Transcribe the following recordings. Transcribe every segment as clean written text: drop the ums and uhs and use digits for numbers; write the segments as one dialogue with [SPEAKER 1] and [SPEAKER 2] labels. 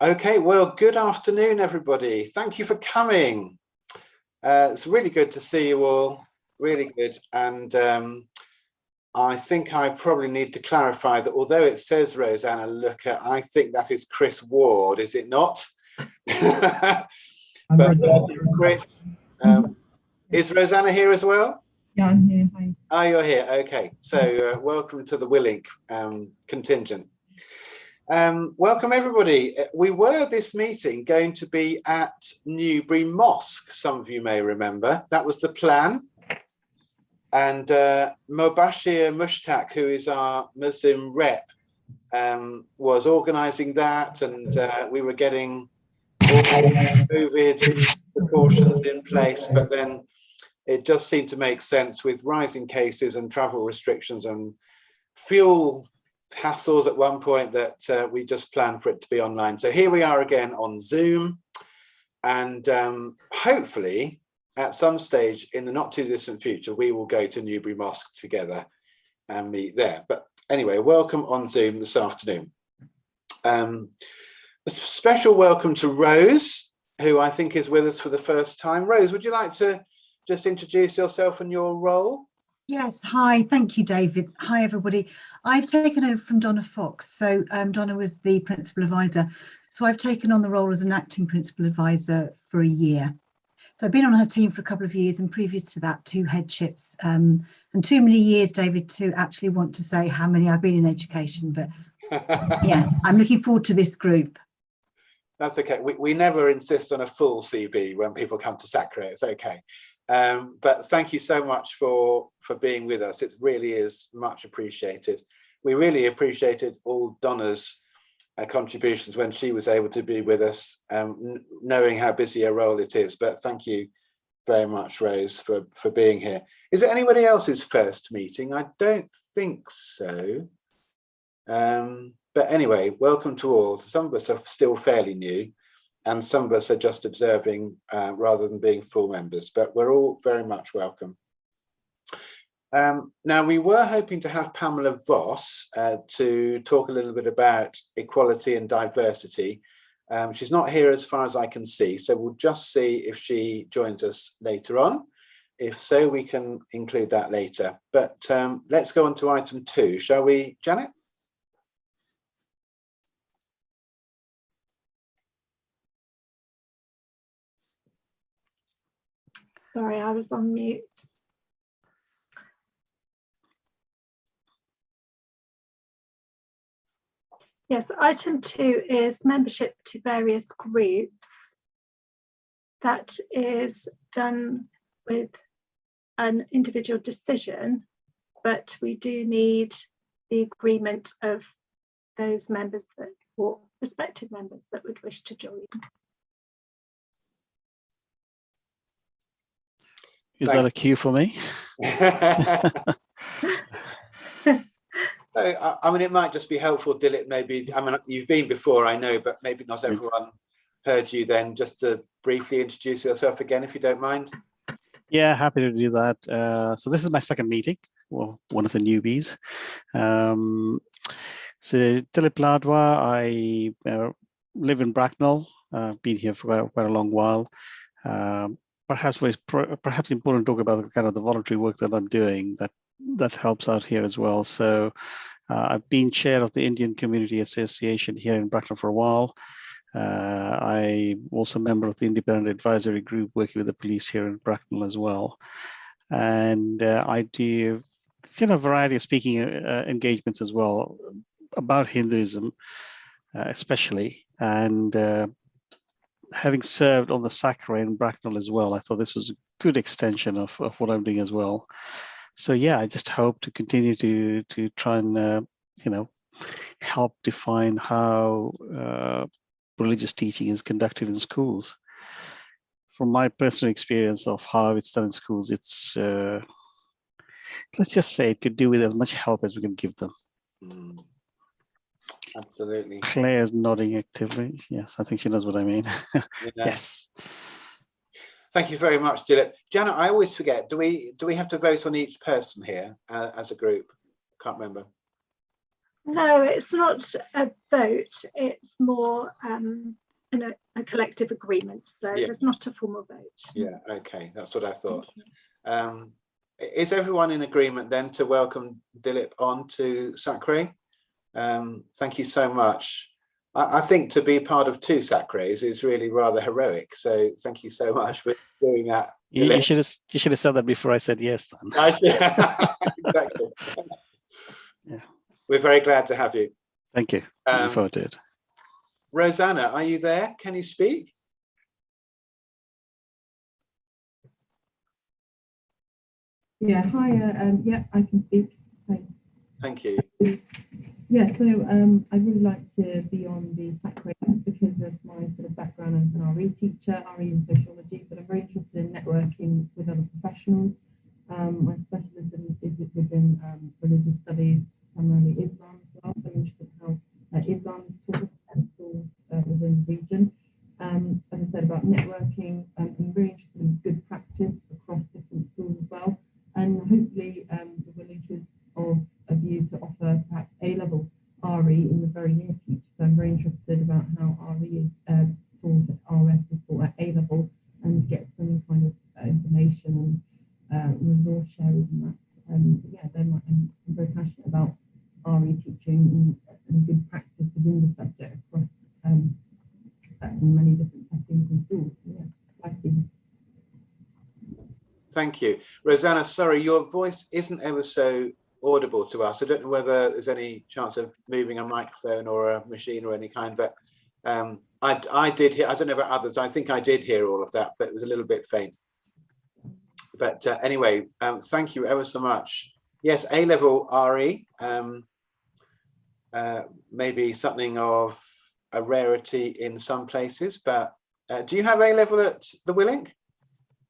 [SPEAKER 1] Okay, well, good afternoon, everybody. Thank you for coming. It's really good to see you all, really good. And I think I probably need to clarify that although it says Rosanna Looker, I think that is Chris Ward, is it not? But welcome, Chris. Is Rosanna here as well?
[SPEAKER 2] Yeah, I'm here. Hi.
[SPEAKER 1] Oh, you're here. Okay, so welcome to the Willink contingent. Welcome everybody. We were this meeting going to be at Newbury Mosque, some of you may remember. That was the plan. And Berkshire Mushtaq, who is our Muslim rep, was organising that, and we were getting all COVID precautions in place, but then it just seemed to make sense with rising cases and travel restrictions and fuel hassles at one point that we just planned for it to be online. So here we are again on Zoom, and hopefully at some stage in the not too distant future we will go to Newbury Mosque together and meet there. But anyway, welcome on Zoom this afternoon. A special welcome to Rose, who I think is with us for the first time. Rose, would you like to just introduce yourself and your role?
[SPEAKER 3] Yes, hi, thank you, David. Hi, everybody. I've taken over from Donna Fox. So Donna was the principal advisor. So I've taken on the role as an acting principal advisor for a year. So I've been on her team for a couple of years, and previous to that, 2 headships, and too many years, David, to actually want to say how many I've been in education. But yeah, I'm looking forward to this group.
[SPEAKER 1] That's okay. We never insist on a full CV when people come to Sacre. It's okay. But thank you so much for being with us. It really is much appreciated. We really appreciated all Donna's contributions when she was able to be with us, knowing how busy a role it is. But thank you very much, Rose, for being here. Is it anybody else's first meeting? I don't think so. But anyway, welcome to all. Some of us are still fairly new, and some of us are just observing rather than being full members, but we're all very much welcome. Now, we were hoping to have Pamela Voss to talk a little bit about equality and diversity. She's not here as far as I can see, so we'll just see if she joins us later on. If so, we can include that later. But let's go on to item 2, shall we, Janet?
[SPEAKER 2] Sorry, I was on mute. Yes, item 2 is membership to various groups. That is done with an individual decision, but we do need the agreement of those members that, or prospective members that would wish to join.
[SPEAKER 4] Is that a cue for me?
[SPEAKER 1] I mean, it might just be helpful, Dilip, maybe, I mean, you've been before, I know, but maybe not everyone heard you then, just to briefly introduce yourself again, if you don't mind.
[SPEAKER 4] Yeah, happy to do that. So this is my second meeting, well, one of the newbies. So Dilip Ladwa, I live in Bracknell, been here for quite a long while. Perhaps important to talk about kind of the voluntary work that I'm doing that helps out here as well. So I've been chair of the Indian Community Association here in Bracknell for a while. I'm also a member of the independent advisory group working with the police here in Bracknell as well. And I do kind of a variety of speaking engagements as well about Hinduism, especially. And having served on the Sacre in Bracknell as well, I thought this was a good extension of what I'm doing as well. So yeah, I just hope to continue to try and help define how religious teaching is conducted in schools. From my personal experience of how it's done in schools, it's let's just say it could do with as much help as we can give them.
[SPEAKER 1] Absolutely.
[SPEAKER 4] Claire's nodding actively. Yes, I think she knows what I mean. Yeah. Yes.
[SPEAKER 1] Thank you very much, Dilip. Janet, I always forget, do we have to vote on each person here as a group? Can't remember.
[SPEAKER 2] No, it's not a vote. It's more a collective agreement. So
[SPEAKER 1] Yeah.
[SPEAKER 2] there's not a formal vote.
[SPEAKER 1] Yeah, okay, that's what I thought. Is everyone in agreement then to welcome Dilip on to Sacre? Thank you so much. I think to be part of 2 Sacres is really rather heroic. So thank you so much for doing that.
[SPEAKER 4] You should have said that before I said yes. Then.
[SPEAKER 1] Exactly.
[SPEAKER 4] Yeah.
[SPEAKER 1] We're very glad to have you.
[SPEAKER 4] Thank you. Looking forward to it.
[SPEAKER 1] Rosanna, are you there? Can you speak?
[SPEAKER 5] Yeah, hi. Yeah, I can speak. Thanks.
[SPEAKER 1] Thank you.
[SPEAKER 5] Yeah, so I'd really like to be on the Sacre because of my sort of background as an RE teacher, RE in sociology, but I'm very interested in networking with other professionals. My specialism is within religious studies, primarily Islam as well. So I'm interested in how Islam is taught at schools within the region. As I said about networking, I'm very interested in good practice across different schools as well. And hopefully the villagers of a view to offer perhaps A-level RE in the very near future. So I'm very interested about how RE is taught at RS is taught at A-level and get some kind of information and resource sharing and that. Yeah, I'm very passionate about RE teaching and good practice within the subject across in many different settings and schools. Yeah, exciting.
[SPEAKER 1] Thank you. Rosanna, sorry, your voice isn't ever so audible to us. I don't know whether there's any chance of moving a microphone or a machine or any kind, but I did hear, I don't know about others, I think I did hear all of that, but it was a little bit faint. But anyway, thank you ever so much. Yes, A-level RE, maybe something of a rarity in some places, but do you have A-level at the Willink?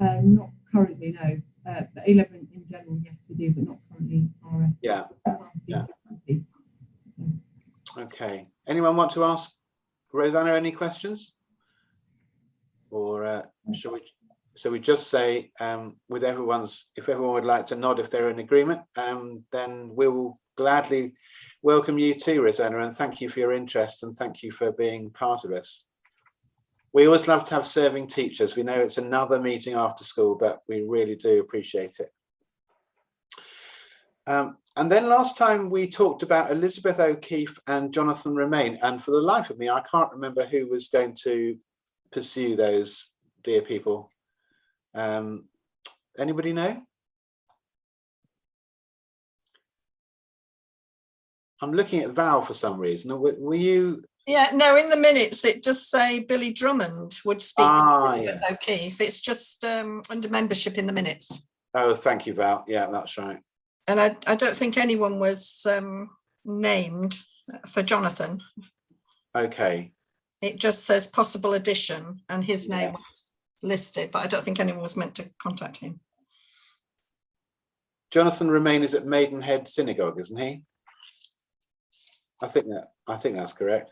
[SPEAKER 5] Not currently, no. But A-level in general, yes, we do, but not currently RS.
[SPEAKER 1] Yeah. Yeah. Okay. Anyone want to ask Rosanna any questions? Or shall we just say, with everyone's, if everyone would like to nod if they're in agreement, then we'll gladly welcome you too, Rosanna, and thank you for your interest and thank you for being part of us. We always love to have serving teachers. We know it's another meeting after school, but we really do appreciate it. And then last time we talked about Elizabeth O'Keefe and Jonathan Romaine, and for the life of me, I can't remember who was going to pursue those dear people. Anybody know? I'm looking at Val for some reason. Were you?
[SPEAKER 6] Yeah, no, in the minutes it does say Billy Drummond would speak to
[SPEAKER 1] Yeah.
[SPEAKER 6] O'Keefe. It's just under membership in the minutes.
[SPEAKER 1] Oh, thank you, Val. Yeah, that's right.
[SPEAKER 6] And I don't think anyone was named for Jonathan.
[SPEAKER 1] Okay.
[SPEAKER 6] It just says possible addition and his name was listed, but I don't think anyone was meant to contact him.
[SPEAKER 1] Jonathan Romaine is at Maidenhead Synagogue, isn't he? I think that's correct.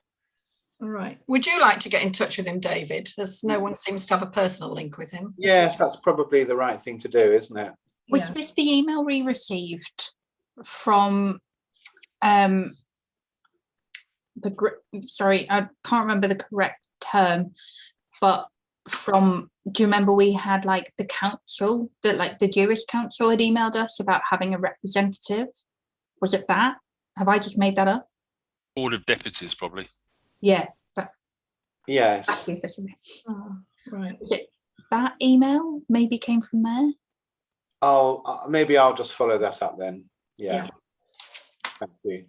[SPEAKER 6] All right. Would you like to get in touch with him, David, as no one seems to have a personal link with him?
[SPEAKER 1] Yes, that's probably the right thing to do, isn't it?
[SPEAKER 7] Was this the email we received from the sorry, I can't remember the correct term, but from, do you remember we had like the council, that like the Jewish council had emailed us about having a representative? Was it that? Have I just made that up?
[SPEAKER 8] Board of Deputies, probably.
[SPEAKER 7] Yeah.
[SPEAKER 1] Yes.
[SPEAKER 6] Oh, right.
[SPEAKER 7] Is it that email maybe came from there?
[SPEAKER 1] Maybe I'll just follow that up then. Yeah. Thank you.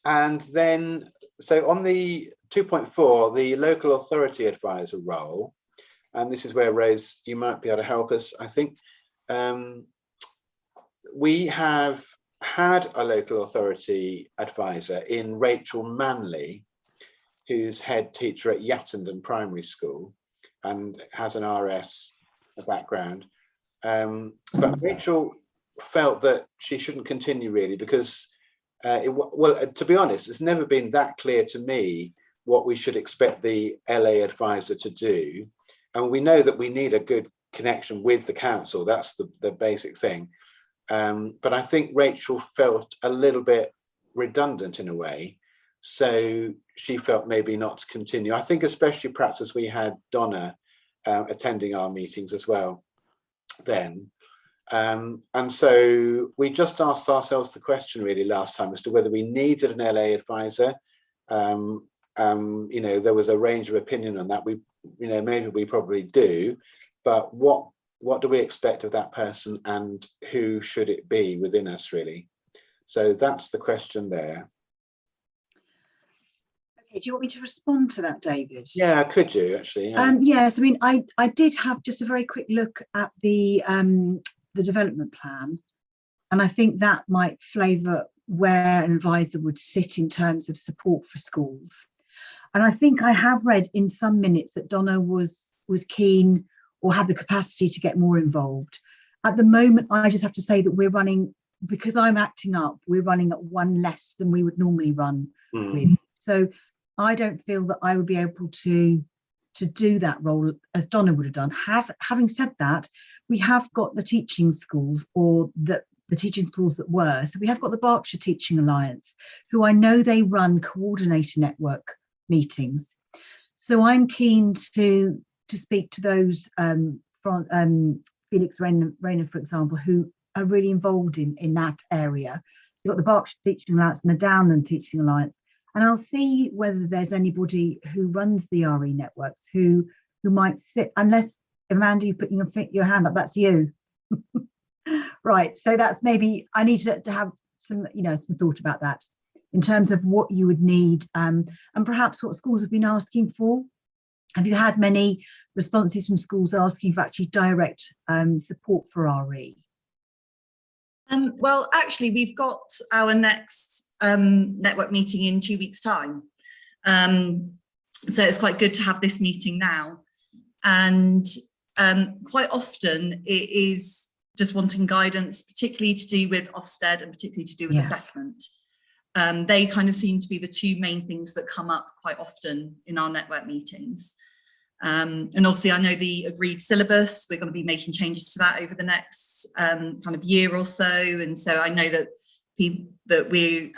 [SPEAKER 1] And then, so on the 2.4, the local authority advisor role, and this is where, Rose, you might be able to help us, I think. We have had a local authority advisor in Rachel Manley, who's head teacher at Yattenden Primary School and has an RS background. But Rachel felt that she shouldn't continue really because, to be honest, it's never been that clear to me what we should expect the LA advisor to do. And we know that we need a good connection with the council. That's the basic thing. But I think Rachel felt a little bit redundant in a way. So she felt maybe not to continue. I think especially perhaps as we had Donna attending our meetings as well then. And so we just asked ourselves the question really last time as to whether we needed an LA advisor. You know, there was a range of opinion on that. We, you know, maybe we probably do, but what do we expect of that person, and who should it be within us really? So that's the question there.
[SPEAKER 3] Okay, do you want me to respond to that, David?
[SPEAKER 1] Yeah, could you actually? Yeah.
[SPEAKER 3] Yes, I mean, I did have just a very quick look at the development plan, and I think that might flavour where an advisor would sit in terms of support for schools. And I think I have read in some minutes that Donna was keen or had the capacity to get more involved. At the moment, I just have to say that we're running, because I'm acting up, we're running at one less than we would normally run with. So I don't feel that I would be able to do that role as Donna would have done. Having said that, we have got the teaching schools, or the teaching schools that were. So we have got the Berkshire Teaching Alliance, who I know they run coordinator network meetings. So I'm keen to speak to those from Felix Rayner, for example, who are really involved in that area. You've got the Berkshire Teaching Alliance and the Downland Teaching Alliance. And I'll see whether there's anybody who runs the RE networks who might sit, unless, Amanda, you put your hand up, that's you. Right, so that's maybe, I need to have some, you know, some thought about that in terms of what you would need, and perhaps what schools have been asking for. Have you had many responses from schools asking for actually direct support for RE?
[SPEAKER 9] Well, actually, we've got our next network meeting in 2 weeks' time. So it's quite good to have this meeting now. And quite often it is just wanting guidance, particularly to do with Ofsted and particularly to do with assessment. They kind of seem to be the two main things that come up quite often in our network meetings. And obviously I know the agreed syllabus, we're going to be making changes to that over the next kind of year or so. And so I know that we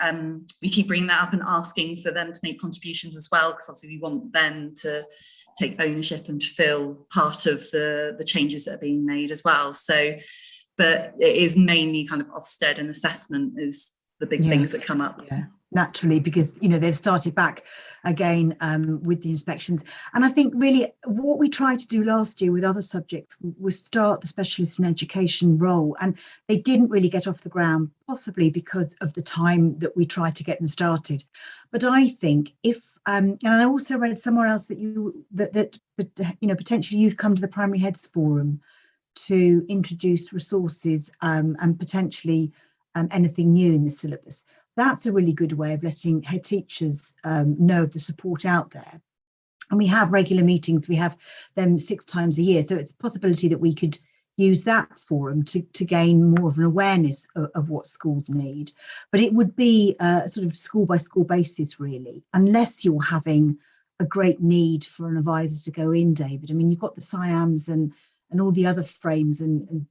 [SPEAKER 9] keep bringing that up and asking for them to make contributions as well, because obviously we want them to take ownership and feel part of the changes that are being made as well. So, but it is mainly kind of Ofsted and assessment is the big things that come up.
[SPEAKER 3] Yeah, naturally, because, you know, they've started back again with the inspections. And I think really what we tried to do last year with other subjects was start the specialists in education role, and they didn't really get off the ground, possibly because of the time that we tried to get them started. But I think if and I also read somewhere else that you know, potentially you'd come to the Primary Heads Forum to introduce resources and potentially anything new in the syllabus. That's a really good way of letting head teachers know of the support out there. And we have regular meetings, we have them 6 times a year. So it's a possibility that we could use that forum to gain more of an awareness of what schools need. But it would be a sort of school by school basis, really, unless you're having a great need for an advisor to go in, David. I mean, you've got the SIAMs and all the other frames and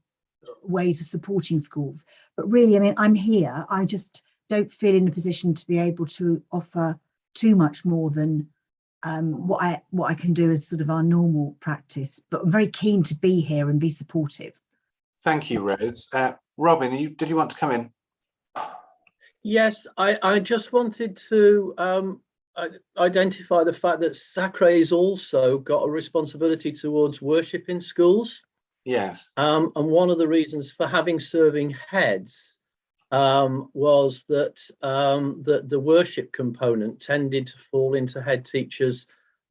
[SPEAKER 3] ways of supporting schools. But really, I mean, I'm here. I just don't feel in a position to be able to offer too much more than what I can do as sort of our normal practice. But I'm very keen to be here and be supportive.
[SPEAKER 1] Thank you, Rose. Robin, did you want to come in?
[SPEAKER 10] Yes, I just wanted to identify the fact that Sacre has also got a responsibility towards worship in schools.
[SPEAKER 1] Yes.
[SPEAKER 10] And one of the reasons for having serving heads was that the worship component tended to fall into head teachers'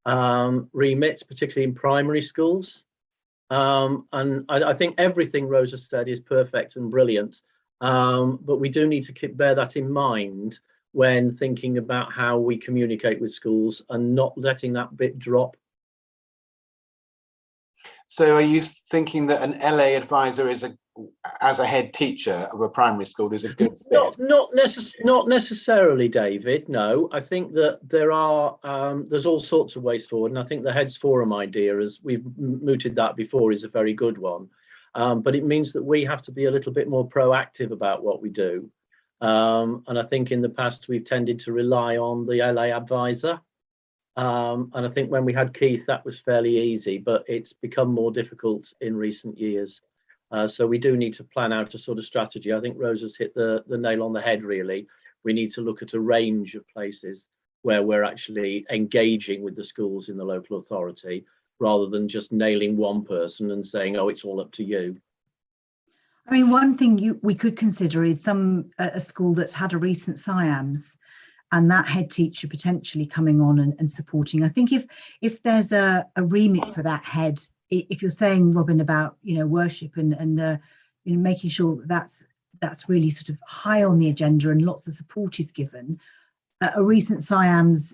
[SPEAKER 10] remits, particularly in primary schools. And I think everything Rosa said is perfect and brilliant, but we do need to bear that in mind when thinking about how we communicate with schools and not letting that bit drop.
[SPEAKER 1] So are you thinking that an LA advisor as a head teacher of a primary school is a good fit?
[SPEAKER 10] Not necessarily, David. No, I think that there's all sorts of ways forward, and I think the Heads Forum idea, as we've mooted that before, is a very good one. but it means that we have to be a little bit more proactive about what we do. And I think in the past we've tended to rely on the LA advisor. And I think when we had Keith, that was fairly easy, but it's become more difficult in recent years. So we do need to plan out a sort of strategy. I think Rose has hit the nail on the head, really. We need to look at a range of places where we're actually engaging with the schools in the local authority, rather than just nailing one person and saying, oh, it's all up to you.
[SPEAKER 3] I mean, one thing we could consider is a school that's had a recent SIAMS, and that head teacher potentially coming on and supporting. I think if there's a remit for that head, if you're saying, Robin, about worship and the making sure that's really sort of high on the agenda and lots of support is given. A recent SIAMS,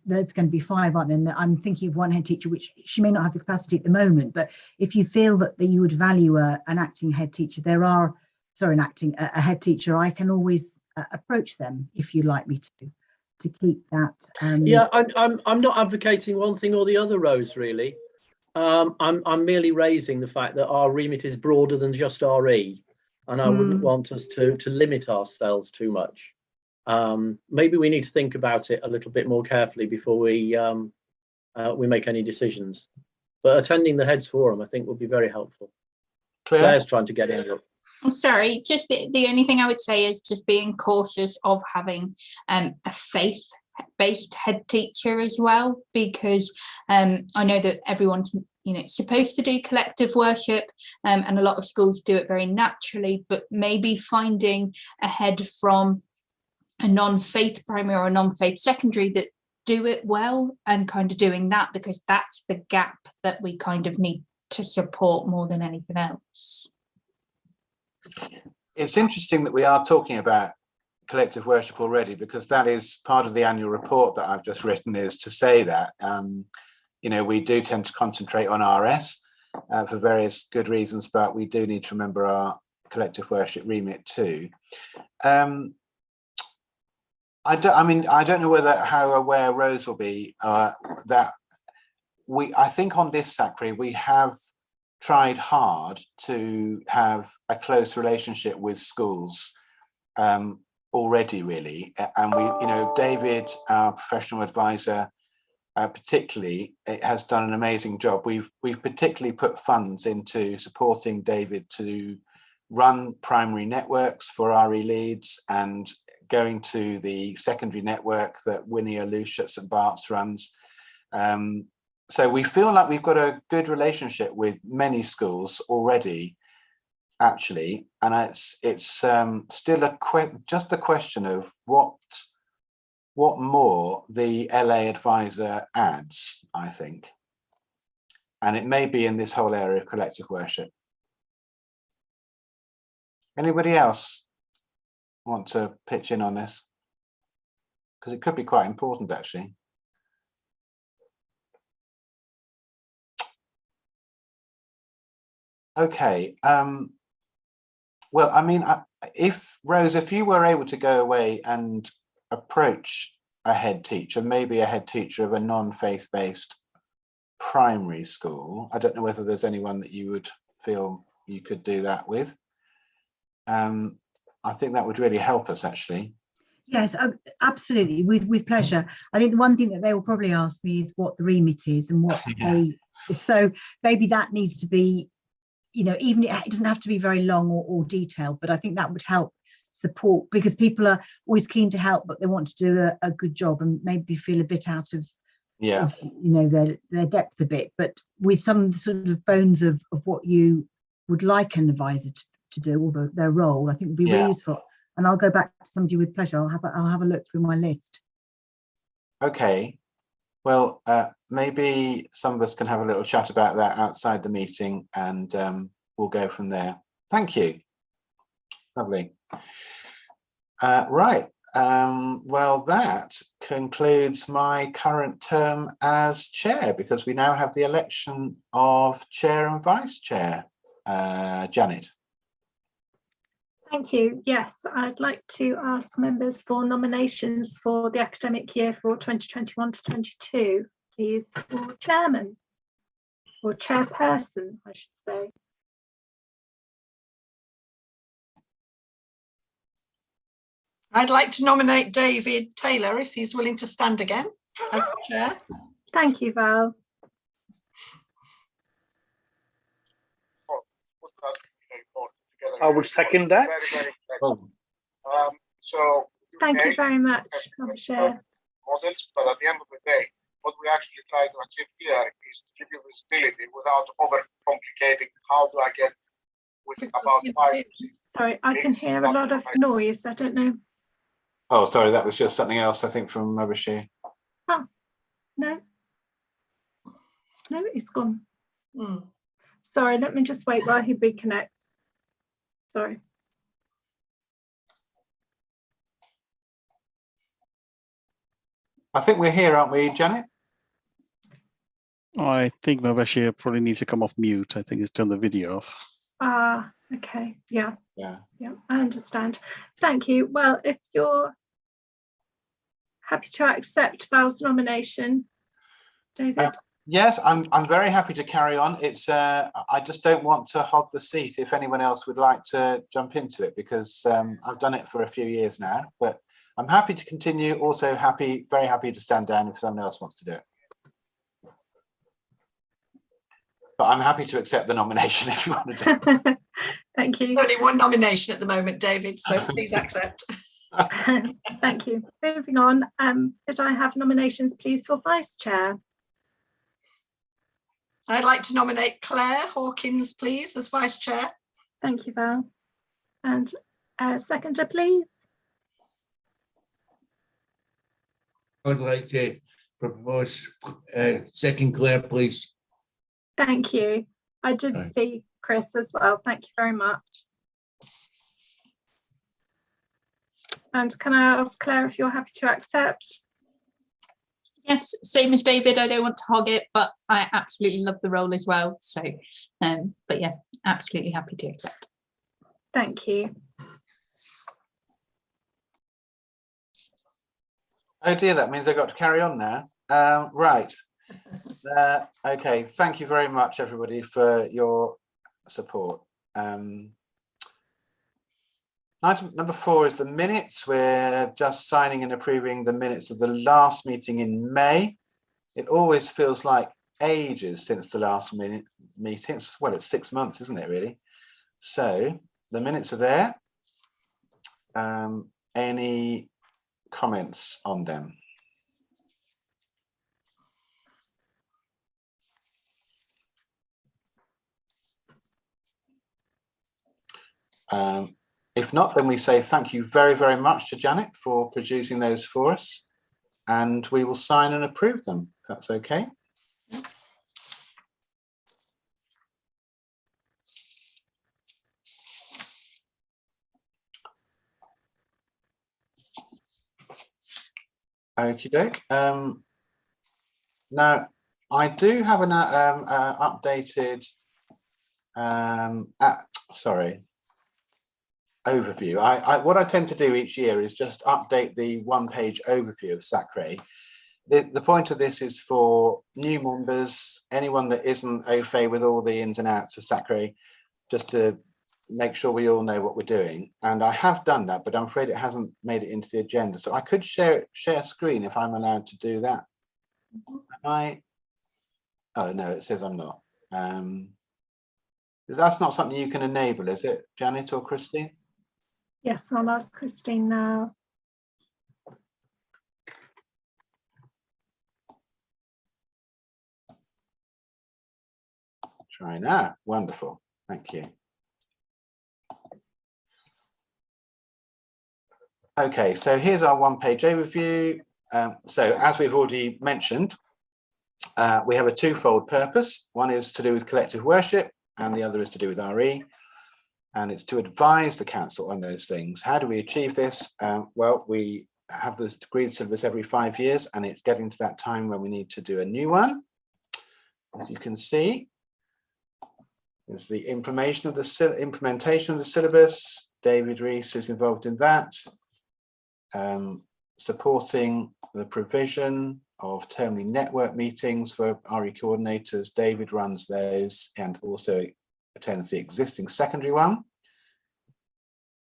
[SPEAKER 3] there's going to be 5, aren't there? And I'm thinking of one head teacher, which she may not have the capacity at the moment, but if you feel that you would value an acting head teacher, a head teacher, I can always approach them if you'd like me to keep that.
[SPEAKER 10] Yeah, I'm not advocating one thing or the other, Rose, really. I'm merely raising the fact that our remit is broader than just RE, and I wouldn't want us to limit ourselves too much. Maybe we need to think about it a little bit more carefully before we make any decisions. But attending the Heads Forum, I think, would be very helpful. Claire's trying to get in.
[SPEAKER 7] I'm sorry, just the only thing I would say is just being cautious of having a faith-based head teacher as well, because I know that everyone's supposed to do collective worship, and a lot of schools do it very naturally, but maybe finding a head from a non-faith primary or a non-faith secondary that do it well, and kind of doing that, because that's the gap that we kind of need to support more than anything else.
[SPEAKER 1] It's interesting that we are talking about collective worship already, because that is part of the annual report that I've just written, is to say that we do tend to concentrate on RS for various good reasons, but we do need to remember our collective worship remit too. I don't know how aware Rose will be that I think on this SACRI we have tried hard to have a close relationship with schools already, really, and David, our professional advisor, particularly, has done an amazing job. We've particularly put funds into supporting David to run primary networks for RE leads and going to the secondary network that Winnie Alush at St Bart's runs. So we feel like we've got a good relationship with many schools already, actually, and it's still just a question of what more the LA advisor adds, I think, and it may be in this whole area of collective worship. Anybody else want to pitch in on this? Because it could be quite important, actually. Okay. Well, I mean, Rose, if you were able to go away and approach a head teacher, maybe a head teacher of a non-faith-based primary school, I don't know whether there's anyone that you would feel you could do that with. I think that would really help us, actually.
[SPEAKER 3] Yes, absolutely, with pleasure. I think the one thing that they will probably ask me is what the remit is and what so maybe that needs to be, even it doesn't have to be very long or detailed, but I think that would help support, because people are always keen to help, but they want to do a good job and maybe feel a bit out of their depth a bit, but with some sort of bones of what you would like an advisor to do, or their role, I think would be really useful. And I'll go back to somebody with pleasure. I'll have a look through my list. Okay.
[SPEAKER 1] Well, maybe some of us can have a little chat about that outside the meeting, and we'll go from there. Thank you. Lovely. Right. Well, that concludes my current term as chair, because we now have the election of chair and vice chair. Janet.
[SPEAKER 2] Thank you. Yes, I'd like to ask members for nominations for the academic year for 2021 to 22, please, for chairman, or chairperson, I should say.
[SPEAKER 6] I'd like to nominate David Taylor if he's willing to stand again as chair.
[SPEAKER 2] Thank you, Val.
[SPEAKER 11] I would second that.
[SPEAKER 1] So
[SPEAKER 2] Thank you very much, Berkshire.
[SPEAKER 11] Models, but at the end of the day, what we actually try to achieve here is to give you visibility without overcomplicating. How do I get with about 5?
[SPEAKER 2] Sorry, I can hear a lot of noise. I don't know.
[SPEAKER 1] Oh, sorry, that was just something else, I think, from Berkshire.
[SPEAKER 2] Oh, no. No, it's gone. Sorry, let me just wait while he reconnects. Sorry.
[SPEAKER 1] I think we're here, aren't we, Janet?
[SPEAKER 4] I think Berkshire probably needs to come off mute. I think it's turned the video off.
[SPEAKER 2] Ah, okay. Yeah.
[SPEAKER 1] Yeah.
[SPEAKER 2] Yeah, I understand. Thank you. Well, if you're happy to accept Val's nomination, David.
[SPEAKER 1] Yes, I'm very happy to carry on. It's I just don't want to hog the seat if anyone else would like to jump into it, because I've done it for a few years now, but I'm happy to continue. Also very happy to stand down if someone else wants to do it. But I'm happy to accept the nomination if you want to do it.
[SPEAKER 2] Thank you.
[SPEAKER 6] There's only one nomination at the moment, David, so please accept.
[SPEAKER 2] Thank you. Moving on, could I have nominations, please, for Vice Chair?
[SPEAKER 6] I'd like to nominate Claire Hawkins, please, as Vice Chair.
[SPEAKER 2] Thank you, Val. And seconder, please.
[SPEAKER 12] I'd like to propose second Claire, please.
[SPEAKER 2] Thank you. I did see Chris as well. Thank you very much. And can I ask Claire if you're happy to accept?
[SPEAKER 7] Yes, same as David. I don't want to hog it, but I absolutely love the role as well. So, but yeah, absolutely happy to accept.
[SPEAKER 2] Thank you.
[SPEAKER 1] Oh dear, that means I've got to carry on now. Right. Okay, thank you very much, everybody, for your support. Item number 4 is the minutes. We're just signing and approving the minutes of the last meeting in May. It always feels like ages since the last meeting. Well, it's 6 months, isn't it, really? So the minutes are there. Any comments on them? If not, then we say thank you very, very much to Janet for producing those for us, and we will sign and approve them, if that's okay. Okie doke. Now, I do have an updated overview. What I tend to do each year is just update the one-page overview of Sacre. The point of this is for new members, anyone that isn't au fait with all the ins and outs of Sacre, just to make sure we all know what we're doing. And I have done that, but I'm afraid it hasn't made it into the agenda. So I could share screen if I'm allowed to do that. Oh no, it says I'm not. That's not something you can enable, is it, Janet or Christine?
[SPEAKER 2] Yes, I'll ask Christine now.
[SPEAKER 1] Try now. Wonderful. Thank you. Okay, so here's our one-page overview. So as we've already mentioned, we have a twofold purpose. One is to do with collective worship, and the other is to do with RE. And it's to advise the council on those things. How do we achieve this? Well, we have this agreed syllabus every 5 years, and it's getting to that time when we need to do a new one. As you can see, there's the implementation of the syllabus. David Rees is involved in that. Supporting the provision of termly network meetings for RE coordinators. David runs those and also attends the existing secondary one.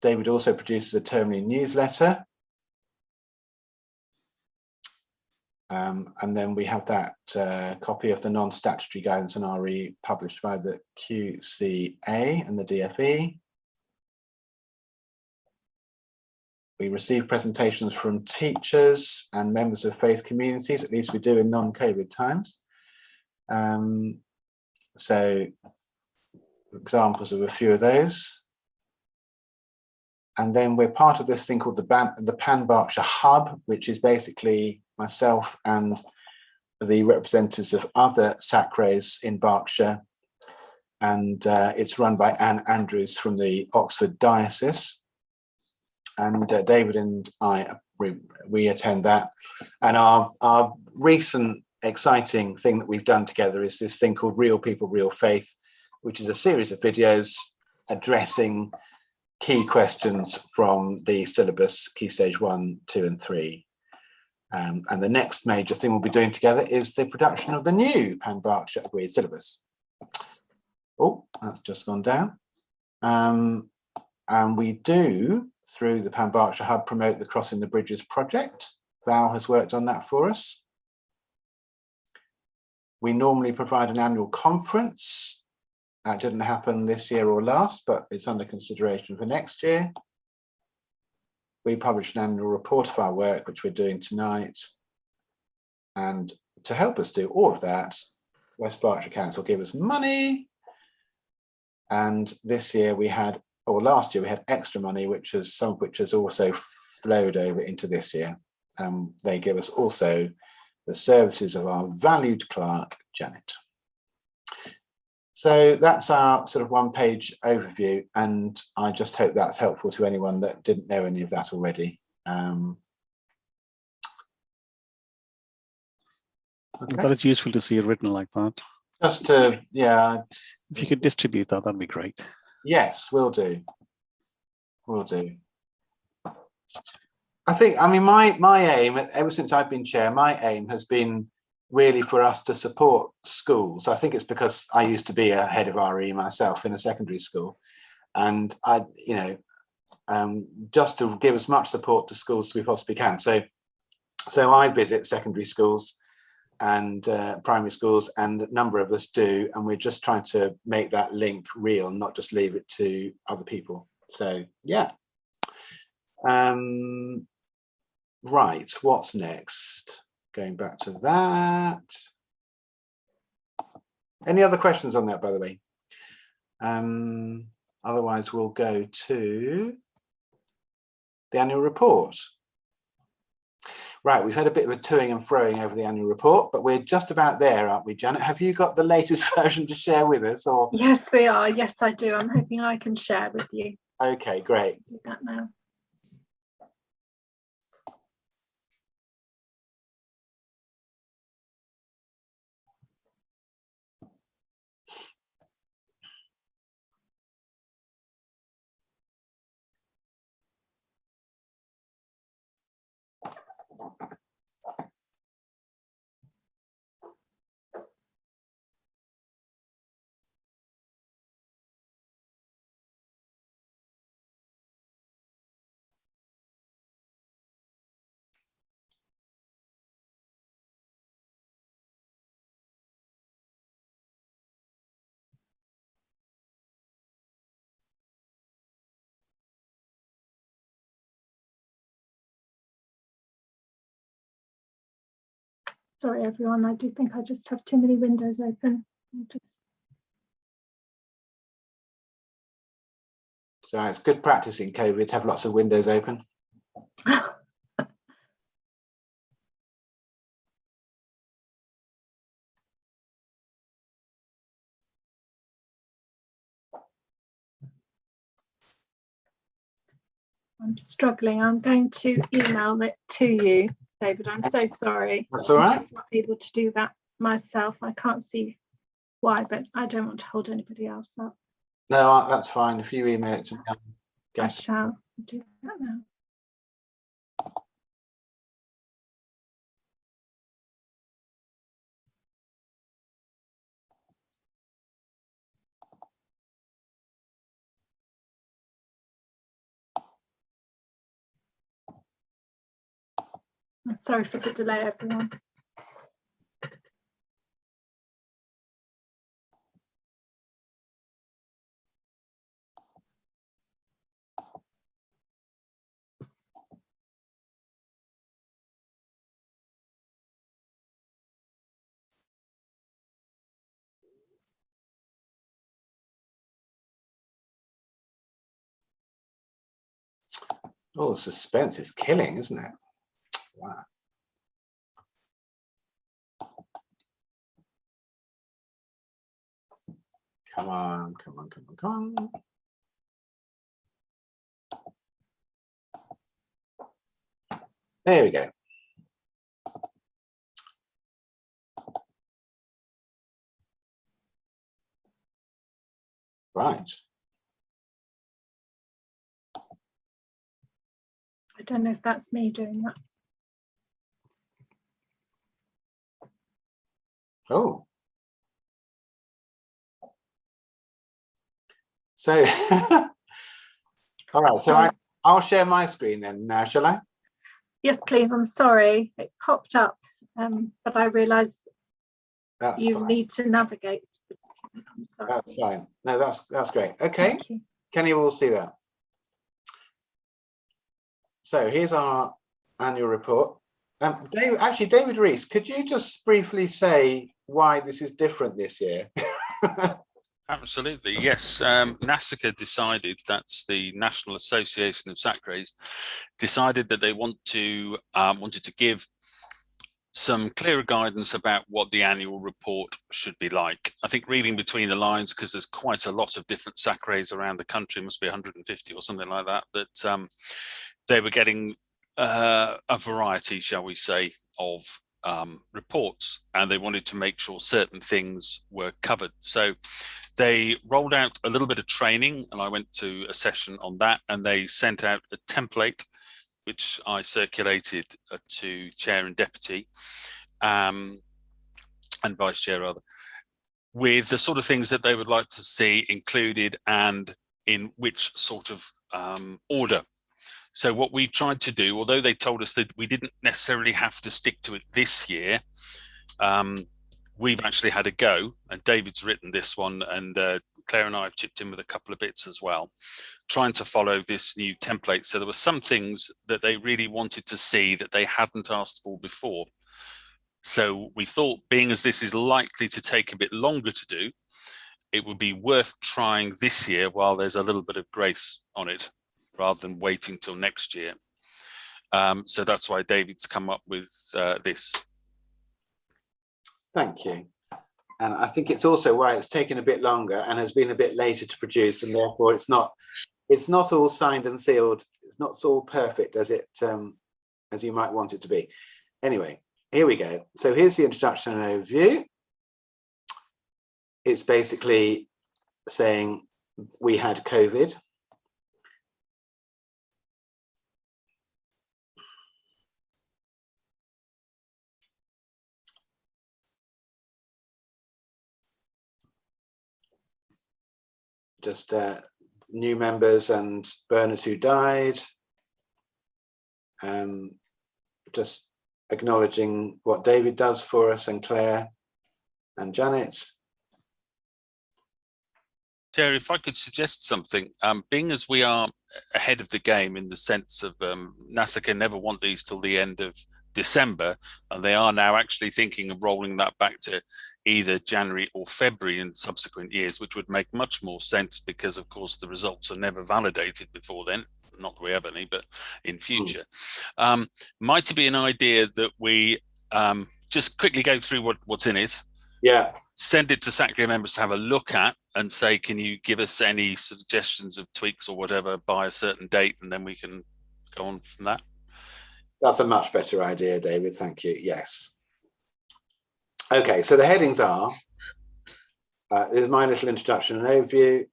[SPEAKER 1] David also produces a termly newsletter And then we have that copy of the non-statutory guidance on RE published by the QCA and the DFE. We receive presentations from teachers and members of faith communities, at least we do in non-COVID times. So examples of a few of those. And then we're part of this thing called the Pan Berkshire Hub, which is basically myself and the representatives of other sacres in Berkshire. And it's run by Anne Andrews from the Oxford Diocese. And David and I, we attend that. And our recent exciting thing that we've done together is this thing called Real People, Real Faith, which is a series of videos addressing key questions from the syllabus, Key Stage 1, 2 and 3. And the next major thing we'll be doing together is the production of the new Pan Berkshire Agreed Syllabus. Oh, that's just gone down. And we do, through the Pan Berkshire Hub, promote the Crossing the Bridges project. Val has worked on that for us. We normally provide an annual conference. That didn't happen this year or last, but it's under consideration for next year. We publish an annual report of our work, which we're doing tonight. And to help us do all of that, West Berkshire Council gave us money. And this year we had, or last year we had extra money, which is some of which has also flowed over into this year. They give us also the services of our valued clerk, Janet. So that's our sort of one-page overview, and I just hope that's helpful to anyone that didn't know any of that already. Okay.
[SPEAKER 4] That is useful to see it written like that.
[SPEAKER 1] Just to, yeah.
[SPEAKER 4] If you could distribute that, that'd be great.
[SPEAKER 1] Yes, will do. Will do. I think, I mean, my aim, ever since I've been chair, my aim has been really for us to support schools. I think it's because I used to be a head of RE myself in a secondary school, and I, you know, just to give as much support to schools as we possibly can. So I visit secondary schools and primary schools, and a number of us do, and we're just trying to make that link real, not just leave it to other people. So yeah. Right, what's next? Going back to that. Any other questions on that, by the way? Otherwise, we'll go to the annual report. Right, we've had a bit of a toing and froing over the annual report, but we're just about there, aren't we, Janet? Have you got the latest version to share with us? Or
[SPEAKER 2] yes, we are. Yes, I do. I'm hoping I can share with you.
[SPEAKER 1] Okay, great.
[SPEAKER 2] Do that now. Sorry, everyone. I do think I just have too many windows open.
[SPEAKER 1] So it's good practice in COVID to have lots of windows open.
[SPEAKER 2] I'm struggling. I'm going to email it to you, David. I'm so sorry.
[SPEAKER 1] That's all right.
[SPEAKER 2] I'm not able to do that myself. I can't see why, but I don't want to hold anybody else up.
[SPEAKER 1] No, that's fine. If you email it to me,
[SPEAKER 2] I shall do that now. I'm sorry for the delay, everyone.
[SPEAKER 1] Oh, suspense is killing, isn't it? Wow. Come on, come on, come on, come on. There we go. Right.
[SPEAKER 2] I don't know if that's me doing that.
[SPEAKER 1] Oh. So, all right, so I'll share my screen then now, shall I?
[SPEAKER 2] Yes, please. I'm sorry. It popped up, but I realised you
[SPEAKER 1] fine.
[SPEAKER 2] need to navigate. I'm sorry.
[SPEAKER 1] That's fine. No, that's great. Okay. You. Can you all see that? So here's our annual report. David Rees, could you just briefly say why this is different this year?
[SPEAKER 8] Absolutely, yes. NASACA decided, that's the National Association of Sacres, decided that they wanted to give some clearer guidance about what the annual report should be like. I think reading between the lines, because there's quite a lot of different sacres around the country, must be 150 or something like that, that they were getting a variety, shall we say, of reports, and they wanted to make sure certain things were covered. So they rolled out a little bit of training, and I went to a session on that, and they sent out a template which I circulated to chair and deputy and vice chair rather, with the sort of things that they would like to see included and in which sort of order. So what we tried to do, although they told us that we didn't necessarily have to stick to it this year, we've actually had a go, and David's written this one, and Claire and I have chipped in with a couple of bits as well, trying to follow this new template. So there were some things that they really wanted to see that they hadn't asked for before. So we thought, being as this is likely to take a bit longer to do, it would be worth trying this year while there's a little bit of grace on it, rather than waiting till next year. So that's why David's come up with this.
[SPEAKER 1] Thank you. And I think it's also why it's taken a bit longer and has been a bit later to produce, and therefore it's not all signed and sealed. It's not all perfect as you might want it to be. Anyway, here we go. So here's the introduction and overview. It's basically saying we had COVID. Just new members and Bernard who died. Just acknowledging what David does for us, and Claire and Janet.
[SPEAKER 8] Terry, if I could suggest something, being as we are ahead of the game in the sense of NASACA never want these till the end of December, and they are now actually thinking of rolling that back to either January or February in subsequent years, which would make much more sense because, of course, the results are never validated before then. Not that we have any, but in future. Might it be an idea that we just quickly go through what's in it?
[SPEAKER 1] Yeah.
[SPEAKER 8] Send it to Sacre members to have a look at and say, can you give us any suggestions of tweaks or whatever by a certain date, and then we can go on from that.
[SPEAKER 1] That's a much better idea, David. Thank you. Yes. Okay, so the headings are, there's my little introduction and overview,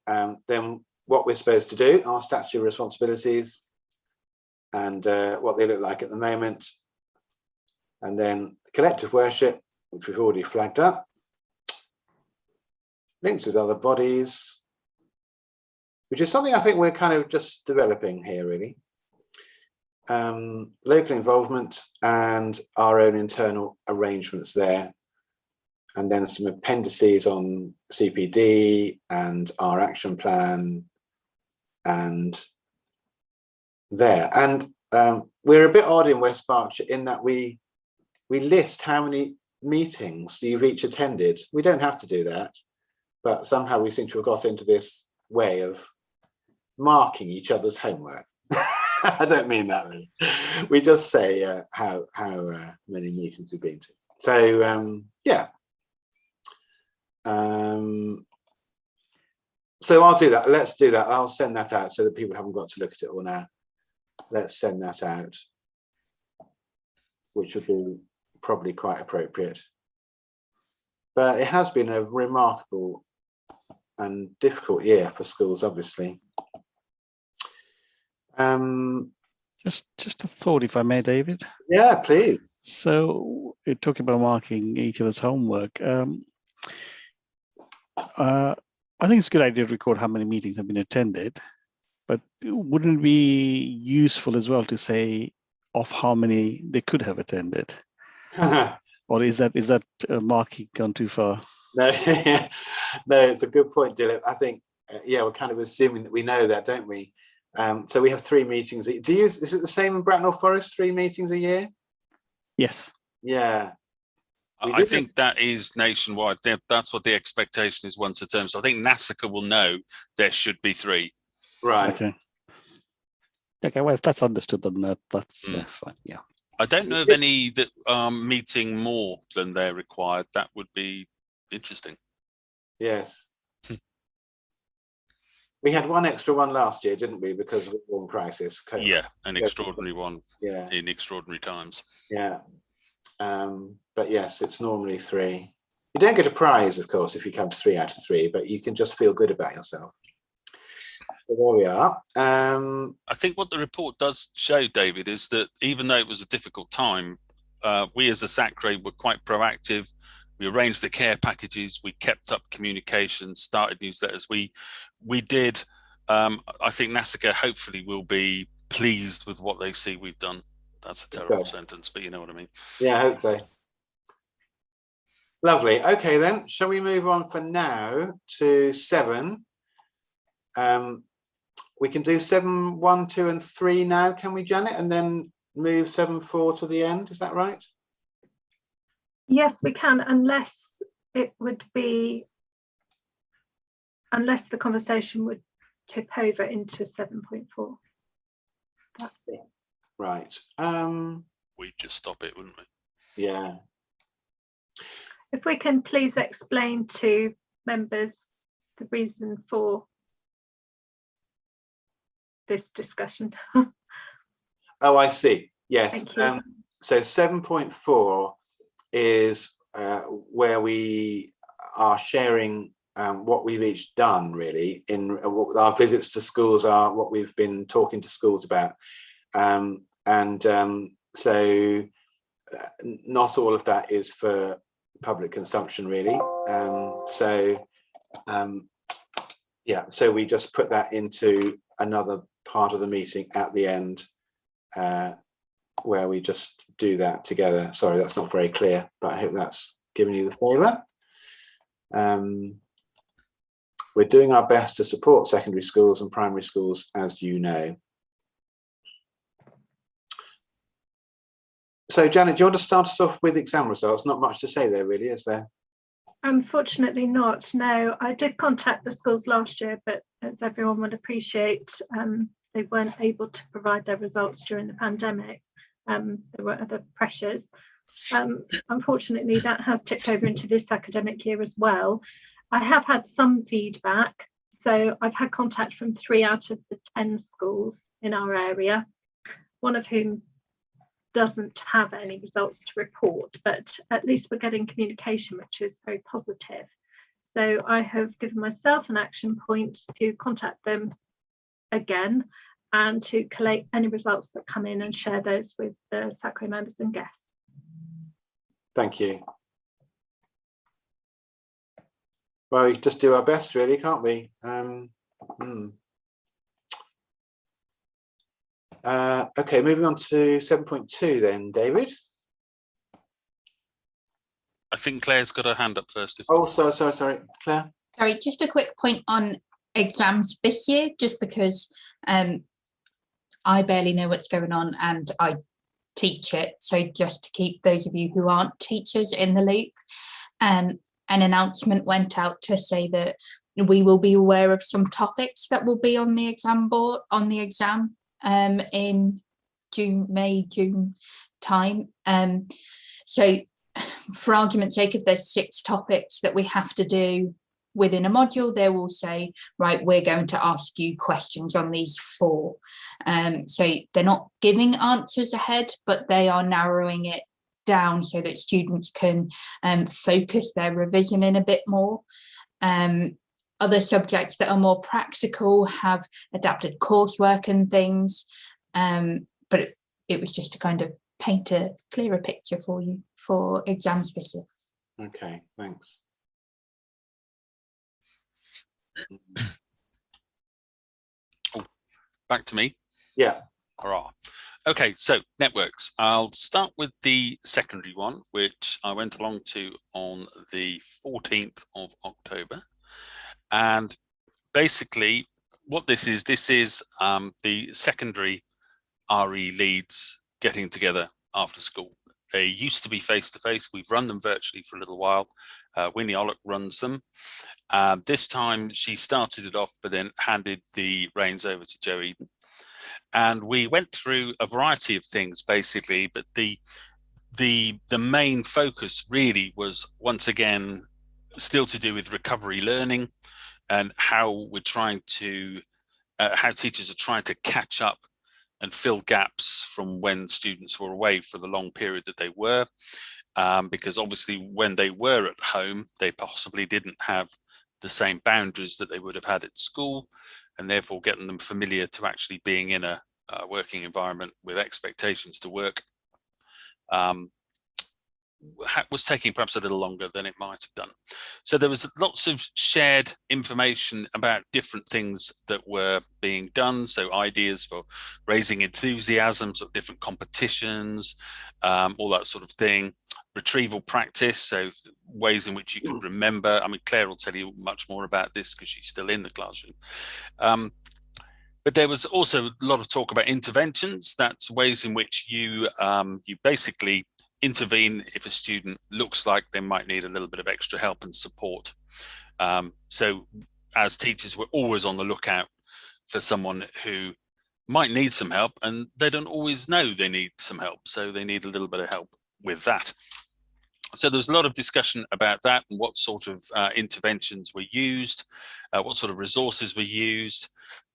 [SPEAKER 1] then what we're supposed to do, our statutory responsibilities, and what they look like at the moment, and then collective worship, which we've already flagged up, links with other bodies, which is something I think we're kind of just developing here, really. Local involvement and our own internal arrangements there, and then some appendices on CPD and our action plan and there. And we're a bit odd in West Berkshire in that we list how many meetings you've each attended. We don't have to do that, but somehow we seem to have got into this way of marking each other's homework. I don't mean that really. We just say how many meetings we've been to. So yeah. So I'll do that. Let's do that. I'll send that out so that people haven't got to look at it all now. Let's send that out, which would be probably quite appropriate. But it has been a remarkable and difficult year for schools, obviously.
[SPEAKER 4] Just a thought, if I may, David.
[SPEAKER 1] Yeah, please.
[SPEAKER 4] So you're talking about marking each other's homework. I think it's a good idea to record how many meetings have been attended, but wouldn't it be useful as well to say of how many they could have attended? Or is that marking gone too far?
[SPEAKER 1] No, no, it's a good point, Dylan. I think, yeah, we're kind of assuming that we know that, don't we? So we have 3 meetings. Is it the same in Bracknell Forest, 3 meetings a year?
[SPEAKER 4] Yes.
[SPEAKER 1] Yeah.
[SPEAKER 8] I think that is nationwide. That's what the expectation is once a term. So I think NASACA will know there should be 3.
[SPEAKER 1] Right.
[SPEAKER 4] Okay. Okay. Well, if that's understood, then that's fine. Yeah.
[SPEAKER 8] I don't know of any that are meeting more than they're required. That would be interesting.
[SPEAKER 1] Yes. We had one extra one last year, didn't we? Because of the war crisis.
[SPEAKER 8] Yeah, an extraordinary one.
[SPEAKER 1] Yeah.
[SPEAKER 8] In extraordinary times.
[SPEAKER 1] Yeah. But yes, it's normally 3. You don't get a prize, of course, if you come to 3 out of 3, but you can just feel good about yourself. So there we are.
[SPEAKER 8] I think what the report does show, David, is that even though it was a difficult time, we as a SACRE were quite proactive. We arranged the care packages, we kept up communication, started newsletters. We did. I think NASACA hopefully will be pleased with what they see we've done. That's a terrible sentence, but you know what I mean.
[SPEAKER 1] Yeah, I hope so. Lovely. Okay, then, shall we move on for now to 7? We can do 7, 1, 2, and 3 now, can we, Janet? And then move 7, 4 to the end. Is that right?
[SPEAKER 2] Yes, we can, unless the conversation would tip over into 7.4.
[SPEAKER 1] Right.
[SPEAKER 8] We'd just stop it, wouldn't we?
[SPEAKER 1] Yeah.
[SPEAKER 2] If we can please explain to members the reason for this discussion.
[SPEAKER 1] Oh, I see. Yes.
[SPEAKER 2] Thank you.
[SPEAKER 1] So 7.4 is where we are sharing what we've each done, really, in what our visits to schools are, what we've been talking to schools about. So not all of that is for public consumption, really. Yeah, so we just put that into another part of the meeting at the end, where we just do that together. Sorry, that's not very clear, but I hope that's given you the flavour. We're doing our best to support secondary schools and primary schools, as you know. So, Janet, do you want to start us off with exam results? Not much to say there, really, is there?
[SPEAKER 2] Unfortunately not, no. I did contact the schools last year, but as everyone would appreciate, they weren't able to provide their results during the pandemic. There were other pressures. Unfortunately, that has tipped over into this academic year as well. I have had some feedback. So I've had contact from 3 out of the 10 schools in our area, one of whom doesn't have any results to report, but at least we're getting communication, which is very positive. So I have given myself an action point to contact them again and to collate any results that come in and share those with the SACRE members and guests.
[SPEAKER 1] Thank you. Well, we just do our best, really, can't we? Okay, moving on to 7.2 then, David.
[SPEAKER 8] I think Claire's got her hand up first.
[SPEAKER 1] Oh, sorry, Claire.
[SPEAKER 7] Sorry, just a quick point on exams this year, just because I barely know what's going on and I teach it. So just to keep those of you who aren't teachers in the loop, an announcement went out to say that we will be aware of some topics that will be on the exam board, on the exam in June time. So for argument's sake, if there's 6 topics that we have to do within a module, they will say, right, we're going to ask you questions on these 4. So they're not giving answers ahead, but they are narrowing it down so that students can focus their revision in a bit more. Other subjects that are more practical have adapted coursework and things, but it was just to kind of paint a clearer picture for you for exams this year.
[SPEAKER 1] Okay, thanks.
[SPEAKER 8] Oh, back to me.
[SPEAKER 1] Yeah.
[SPEAKER 8] Hurrah. Okay, so networks. I'll start with the secondary one, which I went along to on the 14th of October. And basically what this is the secondary RE leads getting together after school. They used to be face-to-face. We've run them virtually for a little while. Winnie Ollock runs them. This time she started it off, but then handed the reins over to Joe Eden. And we went through a variety of things, basically, but the main focus really was, once again, still to do with recovery learning and how we're trying to, how teachers are trying to catch up and fill gaps from when students were away for the long period that they were, because obviously when they were at home, they possibly didn't have the same boundaries that they would have had at school, and therefore getting them familiar to actually being in a working environment with expectations to work was taking perhaps a little longer than it might have done. So there was lots of shared information about different things that were being done. So ideas for raising enthusiasm, sort of different competitions, all that sort of thing. Retrieval practice, so ways in which you can remember. I mean, Claire will tell you much more about this because she's still in the classroom. But there was also a lot of talk about interventions. That's ways in which you you basically intervene if a student looks like they might need a little bit of extra help and support. So as teachers, we're always on the lookout for someone who might need some help, and they don't always know they need some help, so they need a little bit of help with that. So there was a lot of discussion about that and what sort of interventions were used, what sort of resources were used,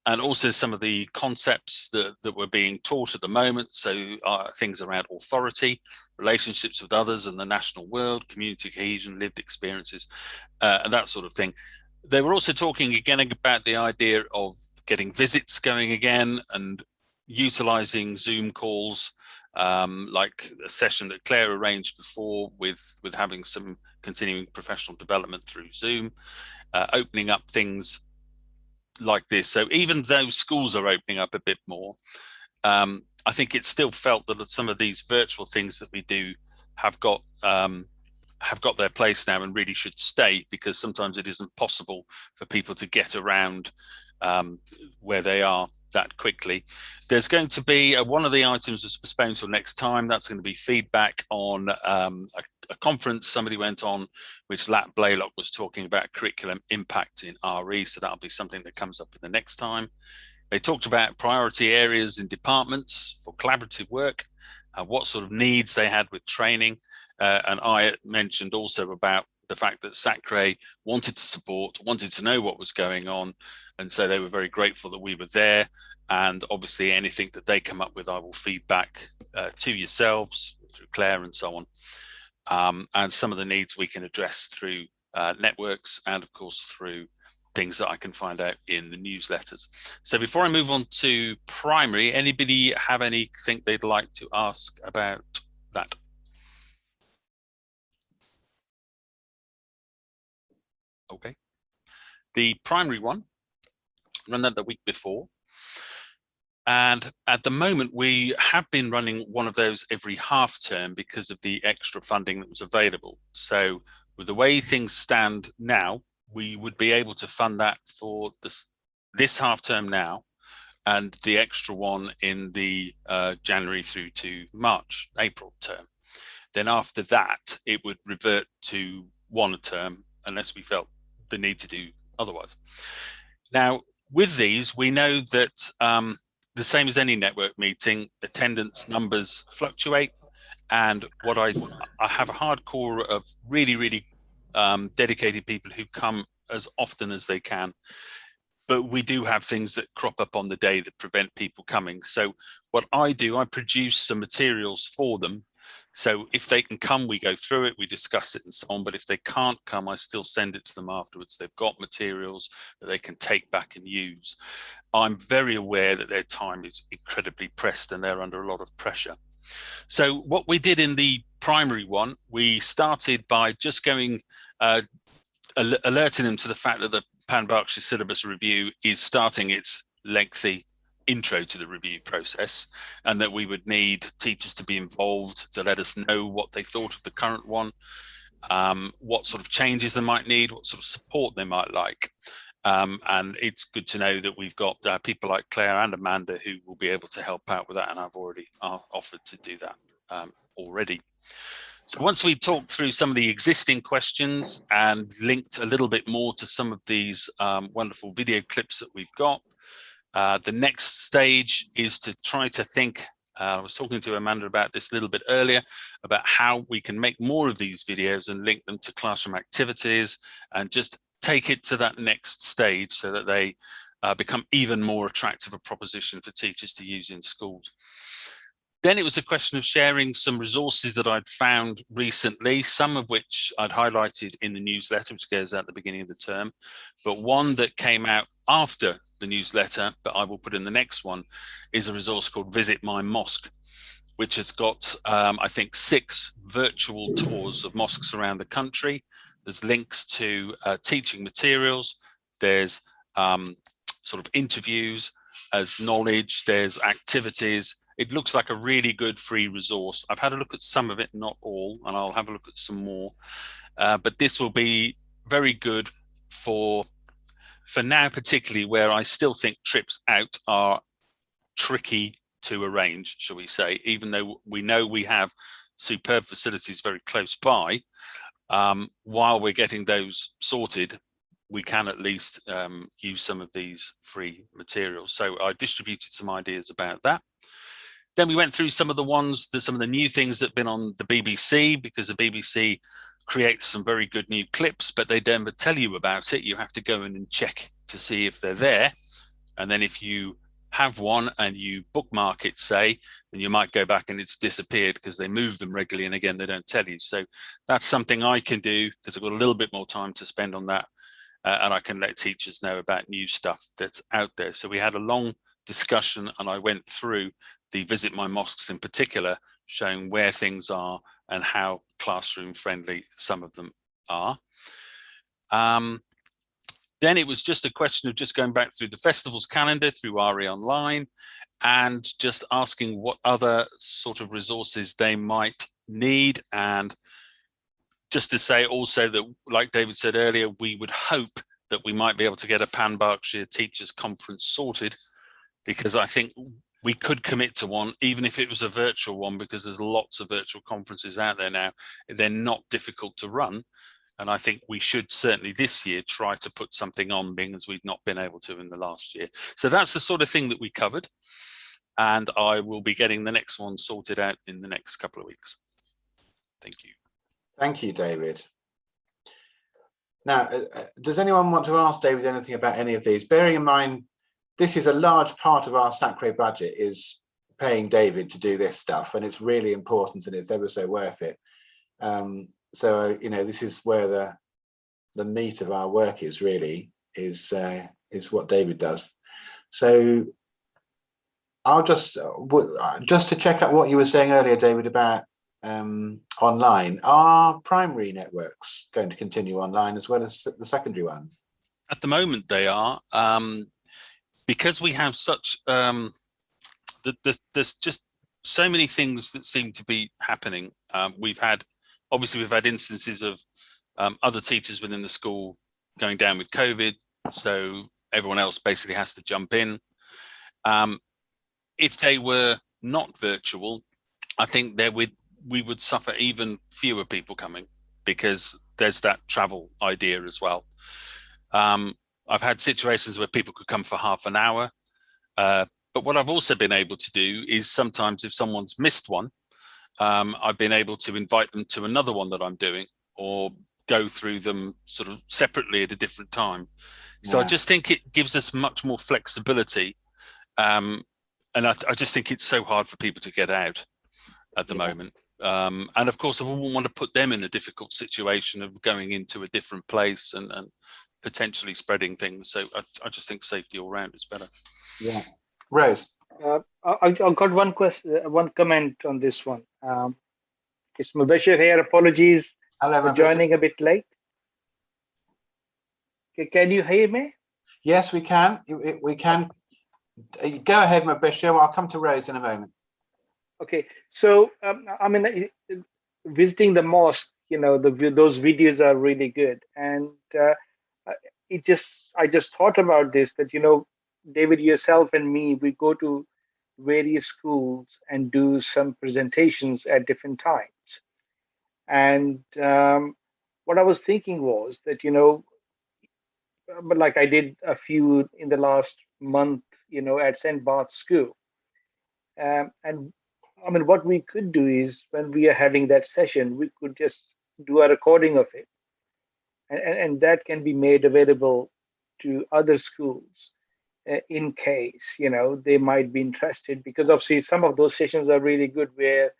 [SPEAKER 8] and also some of the concepts that were being taught at the moment. So things around authority, relationships with others and the national world, community cohesion, lived experiences, and that sort of thing. They were also talking again about the idea of getting visits going again and utilizing Zoom calls, like a session that Claire arranged before with having some continuing professional development through Zoom, opening up things like this. So even though schools are opening up a bit more, I think it's still felt that some of these virtual things that we do have got their place now and really should stay, because sometimes it isn't possible for people to get around where they are that quickly. There's going to be one of the items was postponed till next time. That's going to be feedback on a conference somebody went on, which Lat Blaylock was talking about curriculum impact in RE. So that'll be something that comes up in the next time. They talked about priority areas in departments for collaborative work, what sort of needs they had with training. And I mentioned also about the fact that Sacre wanted to support, wanted to know what was going on. And so they were very grateful that we were there. And obviously anything that they come up with, I will feed back to yourselves through Claire and so on. And some of the needs we can address through networks and of course through things that I can find out in the newsletters. So before I move on to primary, anybody have anything they'd like to ask about that? Okay. The primary one, ran that the week before. And at the moment, we have been running one of those every half term because of the extra funding that was available. So with the way things stand now, we would be able to fund that for this half term now, and the extra one in the January through to March, April term. Then after that, it would revert to one term unless we felt the need to do otherwise. Now, with these, we know that the same as any network meeting, attendance numbers fluctuate. And what I have a hardcore of really dedicated people who come as often as they can. But we do have things that crop up on the day that prevent people coming. So what I do, I produce some materials for them. So if they can come, we go through it, we discuss it and so on. But if they can't come, I still send it to them afterwards. They've got materials that they can take back and use. I'm very aware that their time is incredibly pressed and they're under a lot of pressure. So what we did in the primary one, we started by just going, alerting them to the fact that the Pan-Berkshire syllabus review is starting its lengthy intro to the review process, and that we would need teachers to be involved to let us know what they thought of the current one, what sort of changes they might need, what sort of support they might like. And it's good to know that we've got people like Claire and Amanda who will be able to help out with that, and I've already offered to do that already. So once we talked through some of the existing questions and linked a little bit more to some of these wonderful video clips that we've got, the next stage is to try to think, I was talking to Amanda about this a little bit earlier, about how we can make more of these videos and link them to classroom activities and just take it to that next stage so that they become even more attractive a proposition for teachers to use in schools. Then it was a question of sharing some resources that I'd found recently, some of which I'd highlighted in the newsletter, which goes out at the beginning of the term, but one that came out after the newsletter, but I will put in the next one, is a resource called Visit My Mosque, which has got, I think, 6 virtual tours of mosques around the country. There's links to teaching materials, there's sort of interviews as knowledge, there's activities. It looks like a really good free resource. I've had a look at some of it, not all, and I'll have a look at some more. But this will be very good for now, particularly where I still think trips out are tricky to arrange, shall we say, even though we know we have superb facilities very close by. While we're getting those sorted, we can at least use some of these free materials. So I distributed some ideas about that. Then we went through some of the ones, some of the new things that have been on the BBC, because the BBC creates some very good new clips, but they don't tell you about it. You have to go in and check to see if they're there. And then if you have one and you bookmark it, say, then you might go back and it's disappeared because they move them regularly. And again, they don't tell you. So that's something I can do because I've got a little bit more time to spend on that. And I can let teachers know about new stuff that's out there. So we had a long discussion and I went through the Visit My Mosques in particular, showing where things are and how classroom friendly some of them are. Then it was just a question of just going back through the festivals calendar through RE Online and just asking what other sort of resources they might need. And just to say also that, like David said earlier, we would hope that we might be able to get a Pan-Berkshire Teachers Conference sorted, because I think we could commit to one, even if it was a virtual one, because there's lots of virtual conferences out there now. They're not difficult to run. And I think we should certainly this year try to put something on, being as we've not been able to in the last year. So that's the sort of thing that we covered. And I will be getting the next one sorted out in the next couple of weeks. Thank you.
[SPEAKER 1] Thank you, David. Now, does anyone want to ask David anything about any of these? Bearing in mind, this is a large part of our Sacre budget is paying David to do this stuff, and it's really important and it's ever so worth it. So, you know, this is where the meat of our work is really, is what David does. So I'll just to check out what you were saying earlier, David, about online. Are primary networks going to continue online as well as the secondary one?
[SPEAKER 8] At the moment they are. Because we have such, there's just so many things that seem to be happening. We've had instances of other teachers within the school going down with COVID, so everyone else basically has to jump in. If they were not virtual, I think we would suffer even fewer people coming, because there's that travel idea as well. I've had situations where people could come for half an hour. But what I've also been able to do is sometimes if someone's missed one, I've been able to invite them to another one that I'm doing, or go through them sort of separately at a different time. So I just think it gives us much more flexibility. And I just think it's so hard for people to get out at the moment. And of course, I wouldn't want to put them in a difficult situation of going into a different place and potentially spreading things. So I just think safety all round is better.
[SPEAKER 1] Yeah. Rose.
[SPEAKER 13] I've got one question, one comment on this one. It's Berkshire here. Apologies for joining a bit late. Can you hear me?
[SPEAKER 1] Yes, we can. We can. Go ahead, Berkshire. I'll come to Rose in a moment.
[SPEAKER 13] Okay. So, I mean, visiting the mosque, you know, those videos are really good. And I just thought about this, that, you know, David, yourself and me, we go to various schools and do some presentations at different times. And what I was thinking was that, you know, but like I did a few in the last month, you know, at St. Bart's School. And I mean, what we could do is when we are having that session, we could just do a recording of it. And that can be made available to other schools in case, you know, they might be interested, because obviously some of those sessions are really good where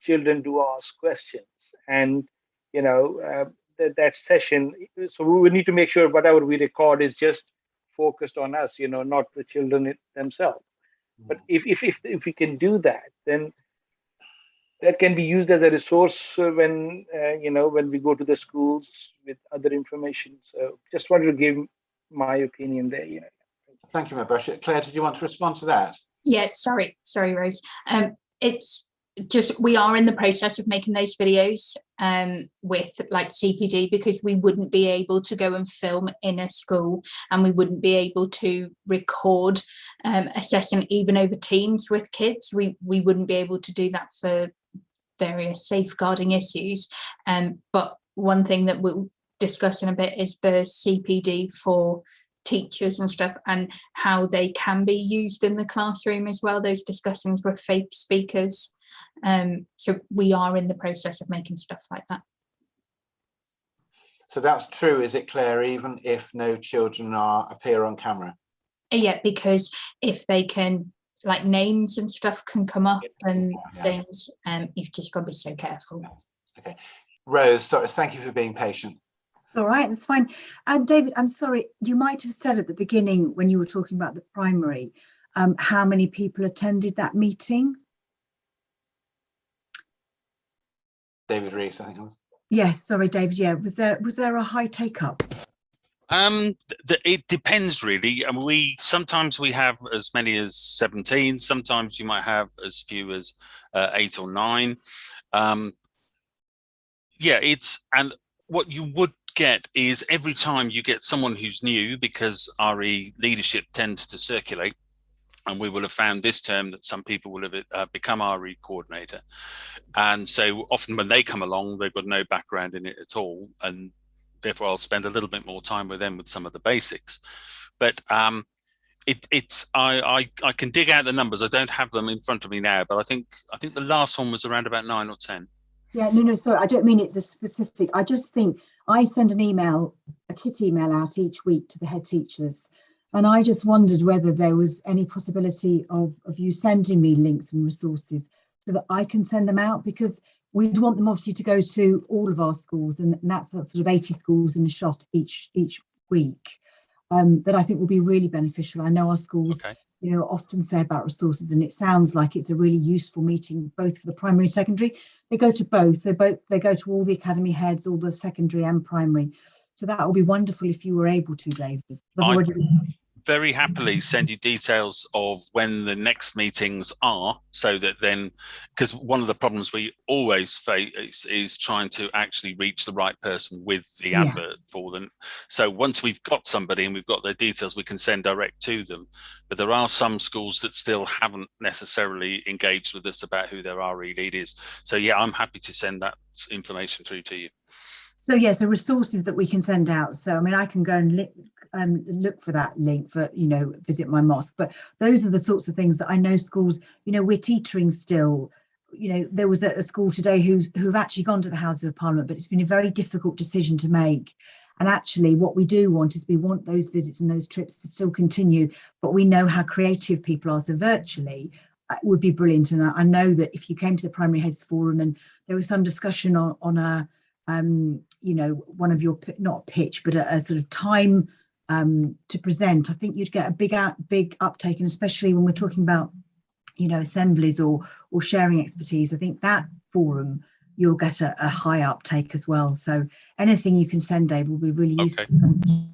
[SPEAKER 13] children do ask questions. And, you know, that session, so we need to make sure whatever we record is just focused on us, you know, not the children themselves. But if we can do that, then that can be used as a resource when, you know, when we go to the schools with other information. So just wanted to give my opinion there, you know.
[SPEAKER 1] Thank you, Berkshire. Claire, did you want to respond to that?
[SPEAKER 7] Yeah, sorry, Rose. It's just, we are in the process of making those videos with like CPD, because we wouldn't be able to go and film in a school, and we wouldn't be able to record a session even over Teams with kids. We wouldn't be able to do that for various safeguarding issues. But one thing that we'll discuss in a bit is the CPD for teachers and stuff, and how they can be used in the classroom as well, those discussions with faith speakers. So we are in the process of making stuff like that.
[SPEAKER 1] So that's true, is it, Claire, even if no children appear on camera?
[SPEAKER 7] Yeah, because if they can, like, names and stuff can come up and things, you've just got to be so careful.
[SPEAKER 1] Okay. Rose, sorry, thank you for being patient.
[SPEAKER 3] All right, that's fine. And David, I'm sorry, you might have said at the beginning when you were talking about the primary, how many people attended that meeting?
[SPEAKER 1] David Rees, I think it was.
[SPEAKER 3] Yes, sorry, David. Yeah, was there a high take up?
[SPEAKER 8] It depends really, and sometimes we have as many as 17. Sometimes you might have as few as 8 or 9. And what you would get is every time you get someone who's new, because RE leadership tends to circulate, and we will have found this term that some people will have become RE coordinator. And so often when they come along, they've got no background in it at all. And therefore I'll spend a little bit more time with them with some of the basics. But I can dig out the numbers. I don't have them in front of me now, but I think the last one was around about 9 or 10.
[SPEAKER 3] Yeah, no, sorry, I don't mean it the specific. I just think I send an email, a kit email out each week to the head teachers. And I just wondered whether there was any possibility of you sending me links and resources so that I can send them out, because we'd want them obviously to go to all of our schools, and that's sort of 80 schools in a shot each week. That I think will be really beneficial. I know our schools, you know, often say about resources, and it sounds like it's a really useful meeting, both for the primary and secondary. They go to both. They go to all the academy heads, all the secondary and primary. So that would be wonderful if you were able to, David.
[SPEAKER 8] Very happily send you details of when the next meetings are, so that then, because one of the problems we always face is trying to actually reach the right person with the advert for them. So once we've got somebody and we've got their details, we can send direct to them. But there are some schools that still haven't necessarily engaged with us about who their RE lead is. So yeah, I'm happy to send that information through to you.
[SPEAKER 3] So yeah, so resources that we can send out. So I mean, I can go and look for that link for, visit my mosque. But those are the sorts of things that I know schools, we're teetering still. There was a school today who've actually gone to the Houses of Parliament, but it's been a very difficult decision to make. And actually what we do want is we want those visits and those trips to still continue, but we know how creative people are. So virtually it would be brilliant. And I know that if you came to the Primary Heads Forum and there was some discussion on a, one of your, not a pitch, but a sort of time to present, I think you'd get a big uptake. And especially when we're talking about, assemblies or sharing expertise, I think that forum, you'll get a high uptake as well. So anything you can send, Dave, will be really useful.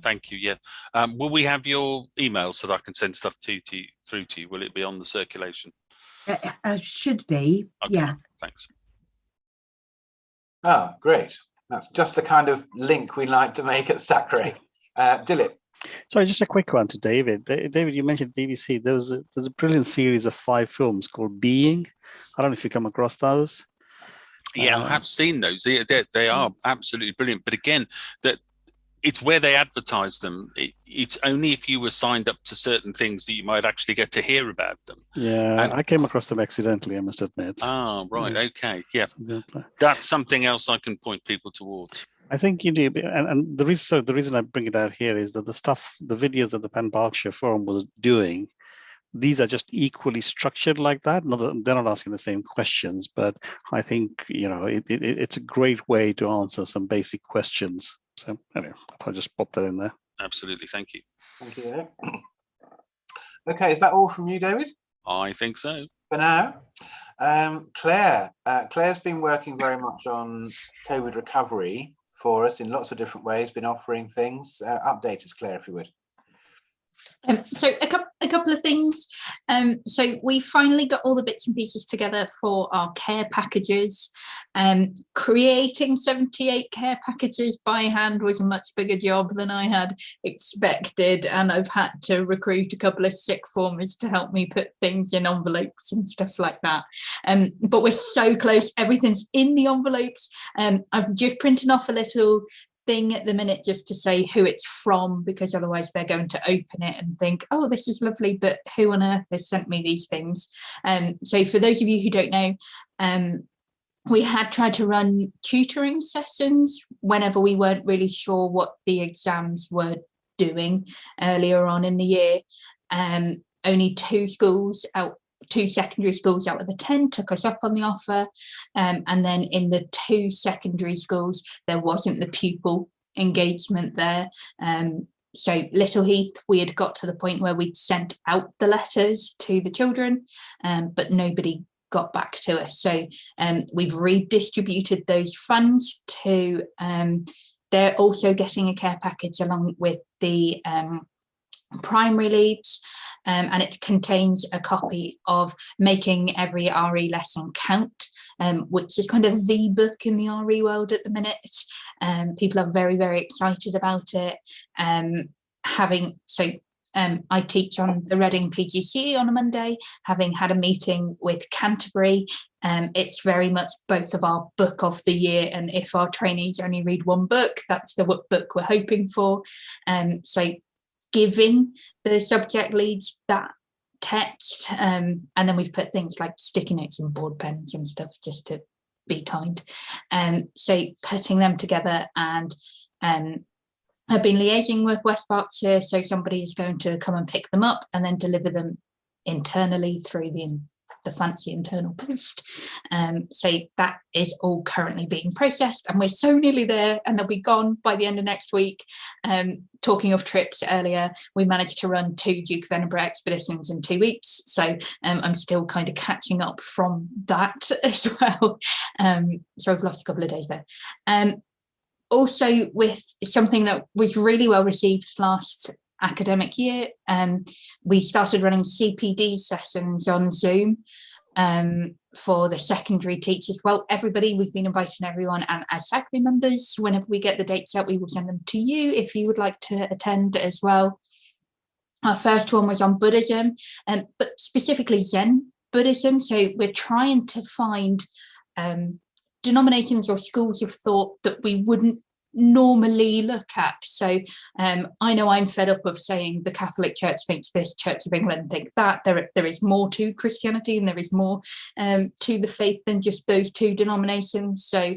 [SPEAKER 8] Thank you. Yeah. Will we have your email so that I can send stuff through to you? Will it be on the circulation?
[SPEAKER 3] Should be. Okay. Yeah.
[SPEAKER 8] Thanks.
[SPEAKER 1] Ah, great. That's just the kind of link we like to make at Sacre. Dilip.
[SPEAKER 4] Sorry, just a quick one to David. David, you mentioned BBC. There's a brilliant series of 5 films called Being. I don't know if you come across those.
[SPEAKER 8] Yeah, I have seen those. They are absolutely brilliant. But again, that it's where they advertise them. It's only if you were signed up to certain things that you might actually get to hear about them.
[SPEAKER 4] Yeah, and I came across them accidentally, I must admit.
[SPEAKER 8] Oh, right. Yeah. Okay. Yeah. That's something else I can point people towards.
[SPEAKER 4] I think you do, and the reason I bring it out here is that the videos that the Berkshire Forum was doing, these are just equally structured like that. They're not asking the same questions, but I think it's a great way to answer some basic questions. So anyway, I'll just pop that in there.
[SPEAKER 8] Absolutely, thank you.
[SPEAKER 1] Thank you. Okay, is that all from you, David?
[SPEAKER 8] I think so.
[SPEAKER 1] For now, Claire. Claire's been working very much on COVID recovery for us in lots of different ways, been offering things. Update us, Claire, if you would.
[SPEAKER 7] So a couple of things. So we finally got all the bits and pieces together for our care packages. Creating 78 care packages by hand was a much bigger job than I had expected, and I've had to recruit a couple of sick formers to help me put things in envelopes and stuff like that. But we're so close. Everything's in the envelopes. I've just printed off a little thing at the minute just to say who it's from, because otherwise they're going to open it and think, oh, this is lovely, but who on earth has sent me these things? So for those of you who don't know, we had tried to run tutoring sessions whenever we weren't really sure what the exams were doing earlier on in the year. Only 2 secondary schools out of the 10 took us up on the offer, and then in the 2 secondary schools there wasn't the pupil engagement there. So Little Heath, we had got to the point where we'd sent out the letters to the children, but nobody got back to us. So we've redistributed those funds to, they're also getting a care package along with the primary leads, and it contains a copy of Making Every RE Lesson Count, which is kind of the book in the RE world at the minute. People are very, very excited about it. I teach on the Reading PGC on a Monday, having had a meeting with Canterbury. It's very much both of our book of the year, and if our trainees only read one book, that's the book we're hoping for. So giving the subject leads that text, and then we've put things like sticky notes and board pens and stuff just to be kind. So putting them together, and I've been liaising with West Berkshire, so somebody is going to come and pick them up and then deliver them internally through the fancy internal post. So that is all currently being processed, and we're so nearly there, and they'll be gone by the end of next week. Talking of trips earlier, we managed to run 2 Duke of Edinburgh expeditions in 2 weeks, so I'm still kind of catching up from that as well. So I've lost a couple of days there. Also, with something that was really well received last academic year, we started running CPD sessions on Zoom for the secondary teachers. Well, everybody, we've been inviting everyone, and as SACRI members, whenever we get the dates out, we will send them to you if you would like to attend as well. Our first one was on Buddhism, but specifically Zen Buddhism. So we're trying to find denominations or schools of thought that we wouldn't normally look at. So I know I'm fed up of saying the Catholic Church thinks this, Church of England think that. There is more to Christianity, and there is more to the faith than just those two denominations. So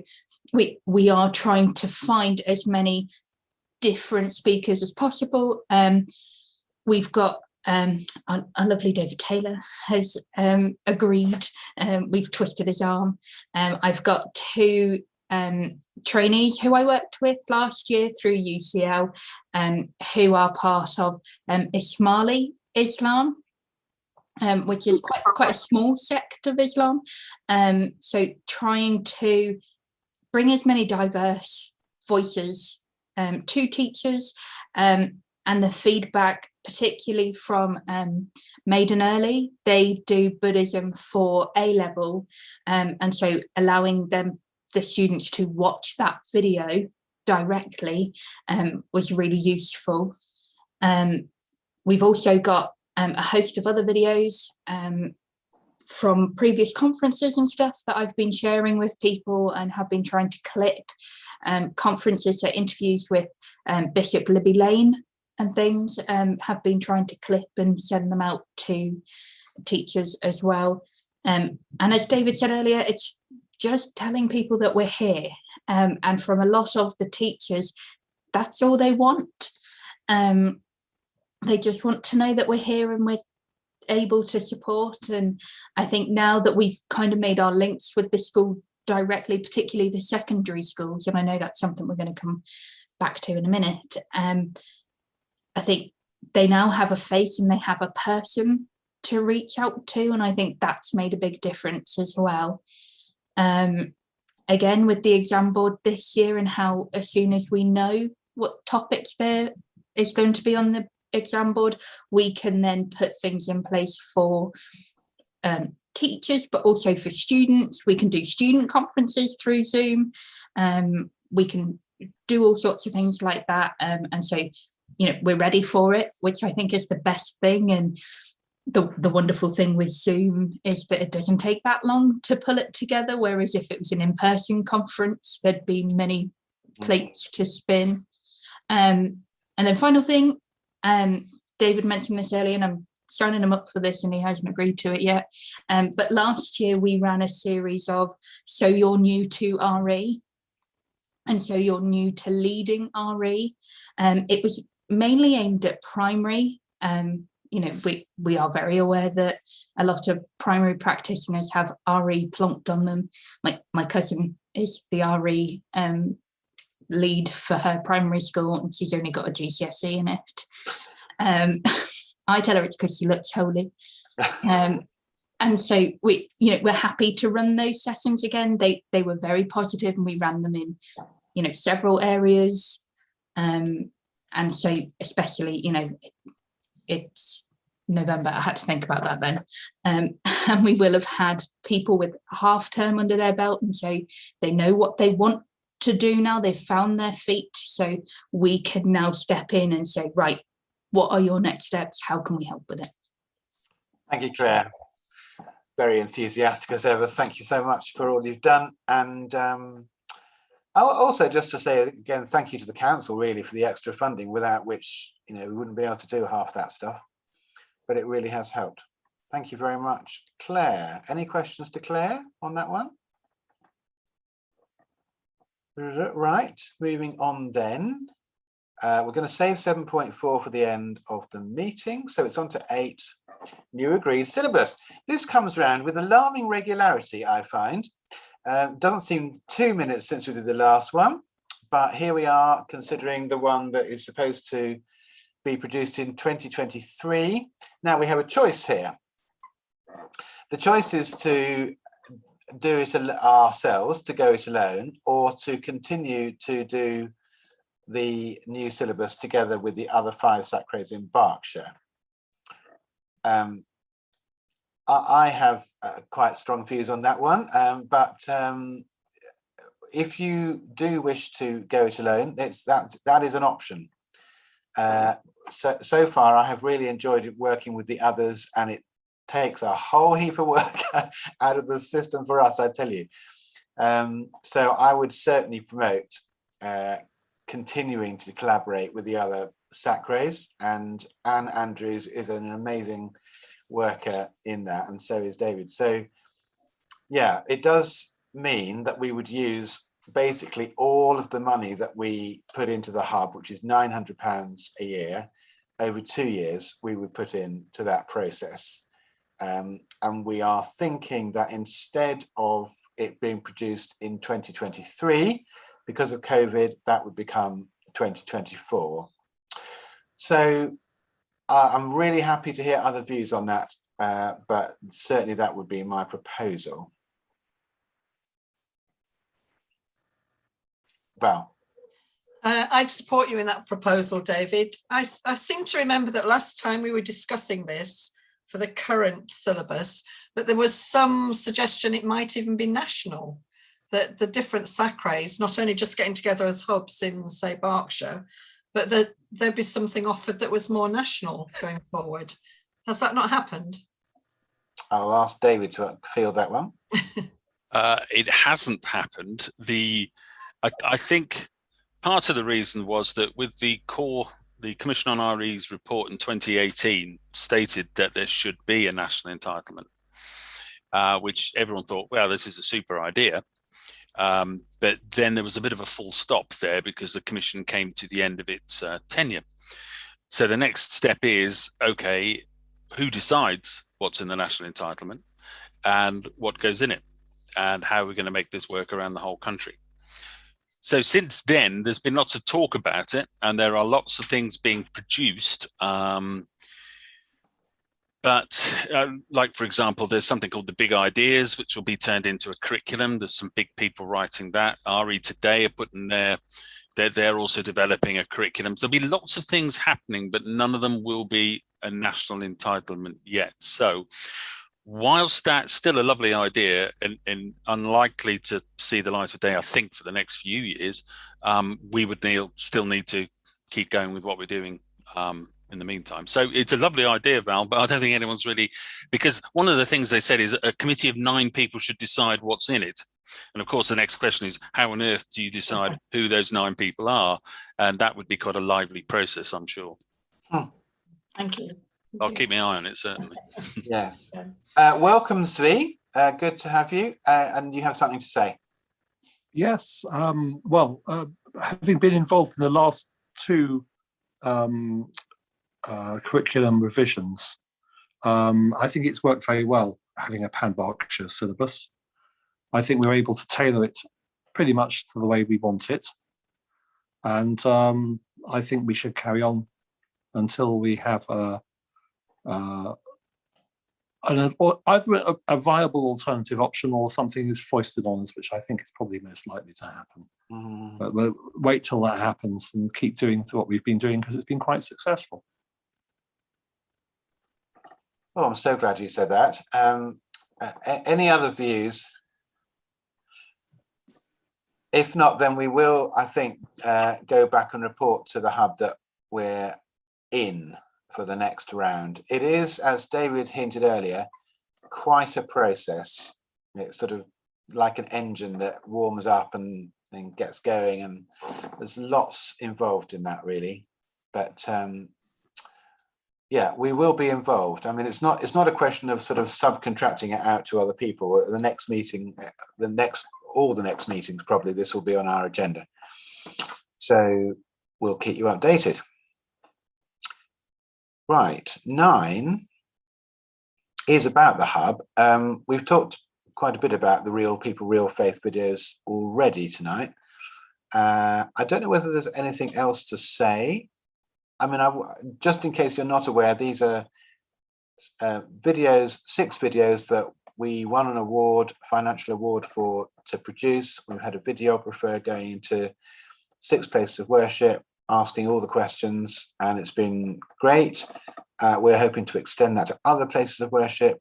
[SPEAKER 7] we are trying to find as many different speakers as possible. We've got our lovely David Taylor has agreed. We've twisted his arm. I've got two trainees who I worked with last year through UCL, who are part of Ismaili Islam, which is quite a small sect of Islam. So trying to bring as many diverse voices to teachers, and the feedback, particularly from Maiden Early, they do Buddhism for A-level, and so allowing the students to watch that video directly was really useful. We've also got a host of other videos from previous conferences and stuff that I've been sharing with people, and have been trying to clip conferences, so interviews with Bishop Libby Lane and things, have been trying to clip and send them out to teachers as well. And as David said earlier, it's just telling people that we're here. And from a lot of the teachers, that's all they want. They just want to know that we're here and we're able to support. And I think now that we've kind of made our links with the school directly, particularly the secondary schools, and I know that's something we're going to come back to in a minute, I think they now have a face and they have a person to reach out to, and I think that's made a big difference as well. Again, with the exam board this year, and how as soon as we know what topics there is going to be on the exam board, we can then put things in place for teachers, but also for students. We can do student conferences through Zoom. We can do all sorts of things like that. And so, we're ready for it, which I think is the best thing. And the wonderful thing with Zoom is that it doesn't take that long to pull it together, whereas if it was an in-person conference, there'd be many plates to spin. And then final thing, David mentioned this earlier, and I'm signing him up for this and he hasn't agreed to it yet. But last year we ran a series of So You're New to RE, and So You're New to Leading RE. It was mainly aimed at primary. We are very aware that a lot of primary practitioners have RE plonked on them. My cousin is the RE lead for her primary school, and she's only got a GCSE in it. I tell her it's because she looks holy. And so we're happy to run those sessions again. They were very positive, and we ran them in several areas. And so especially it's November, I had to think about that then. And we will have had people with half term under their belt, and so they know what they want to do now. They've found their feet, so we can now step in and say, right, what are your next steps? How can we help with it?
[SPEAKER 1] Thank you, Claire. Very enthusiastic as ever. Thank you so much for all you've done. And also just to say again, thank you to the council really for the extra funding, without which we wouldn't be able to do half that stuff. But it really has helped. Thank you very much. Claire, any questions to Claire on that one? Right, moving on then. We're going to save 7.4 for the end of the meeting. So it's on to 8, new agreed syllabus. This comes around with alarming regularity, I find. Doesn't seem 2 minutes since we did the last one, but here we are considering the one that is supposed to be produced in 2023. Now we have a choice here. The choice is to do it ourselves, to go it alone, or to continue to do the new syllabus together with the other 5 sacres in Berkshire. I have quite strong views on that one, but if you do wish to go it alone, that is an option. So far I have really enjoyed working with the others, and it takes a whole heap of work out of the system for us, I tell you. So I would certainly promote continuing to collaborate with the other Sacrays, and Anne Andrews is an amazing worker in that, and so is David. So yeah, it does mean that we would use basically all of the money that we put into the hub, which is £900 a year, over 2 years, we would put into that process. And we are thinking that instead of it being produced in 2023, because of COVID, that would become 2024. So I'm really happy to hear other views on that, but certainly that would be my proposal. Well,
[SPEAKER 6] I'd support you in that proposal, David. I seem to remember that last time we were discussing this for the current syllabus, that there was some suggestion it might even be national, that the different Sacrays, not only just getting together as hubs in, say, Berkshire, but that there'd be something offered that was more national going forward. Has that not happened?
[SPEAKER 1] I'll ask David to field that one.
[SPEAKER 8] It hasn't happened. I think part of the reason was that with the Commission on RE's report in 2018 stated that there should be a national entitlement, which everyone thought, well, this is a super idea. But then there was a bit of a full stop there because the Commission came to the end of its tenure. So the next step is, okay, who decides what's in the national entitlement and what goes in it, and how are we going to make this work around the whole country? So since then, there's been lots of talk about it, and there are lots of things being produced. But like, for example, there's something called the Big Ideas, which will be turned into a curriculum. There's some big people writing that. RE Today are putting they're also developing a curriculum. So there'll be lots of things happening, but none of them will be a national entitlement yet. So whilst that's still a lovely idea and unlikely to see the light of day, I think, for the next few years, we would still need to keep going with what we're doing in the meantime. So it's a lovely idea, Val, but I don't think anyone's really, because one of the things they said is a committee of 9 people should decide what's in it. And of course, the next question is, how on earth do you decide who those 9 people are? And that would be quite a lively process, I'm sure.
[SPEAKER 6] Thank you.
[SPEAKER 8] I'll keep my eye on it, certainly.
[SPEAKER 1] Yes. Welcome, Svi. Good to have you. And you have something to say.
[SPEAKER 14] Yes. Well, having been involved in the last 2 curriculum revisions, I think it's worked very well having a pan-Berkshire syllabus. I think we're able to tailor it pretty much to the way we want it. And I think we should carry on until we have either a viable alternative option or something is foisted on us, which I think is probably most likely to happen. But we'll wait till that happens and keep doing what we've been doing, because it's been quite successful.
[SPEAKER 1] Oh, I'm so glad you said that. Any other views? If not, then we will, I think, go back and report to the hub that we're in for the next round. It is, as David hinted earlier, quite a process. It's sort of like an engine that warms up and gets going, and there's lots involved in that, really. But yeah, we will be involved. I mean, it's not a question of sort of subcontracting it out to other people. At the next meeting, all the next meetings, probably this will be on our agenda. So we'll keep you updated. Right, 9 is about the hub. We've talked quite a bit about the Real People, Real Faith videos already tonight. I don't know whether there's anything else to say. I mean, just in case you're not aware, these are videos, 6 videos that we won an award, financial award to produce. We've had a videographer going into 6 places of worship, asking all the questions, and it's been great. We're hoping to extend that to other places of worship.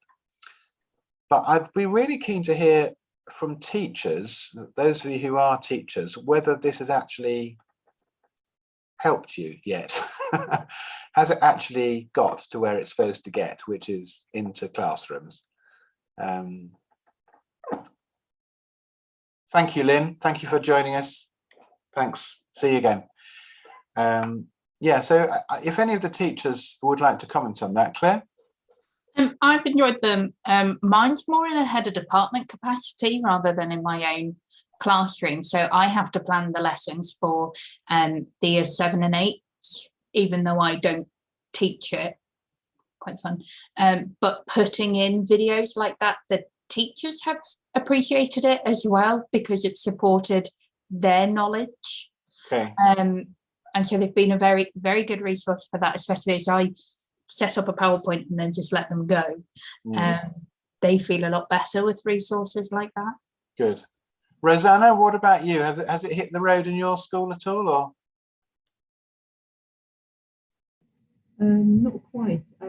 [SPEAKER 1] But I'd be really keen to hear from teachers, those of you who are teachers, whether this has actually helped you yet. Has it actually got to where it's supposed to get, which is into classrooms? Thank you, Lynn. Thank you for joining us. Thanks. See you again. Yeah, so if any of the teachers would like to comment on that, Claire?
[SPEAKER 7] I've enjoyed them. Mine's more in a head of department capacity rather than in my own classroom. So I have to plan the lessons for the year 7 and 8, even though I don't teach it. Quite fun. But putting in videos like that, the teachers have appreciated it as well because it supported their knowledge.
[SPEAKER 1] Okay.
[SPEAKER 7] And so they've been a very, very good resource for that, especially as I set up a PowerPoint and then just let them go. They feel a lot better with resources like that.
[SPEAKER 1] Good. Rosanna, what about you? Has it hit the road in your school at all, or?
[SPEAKER 5] Not quite. I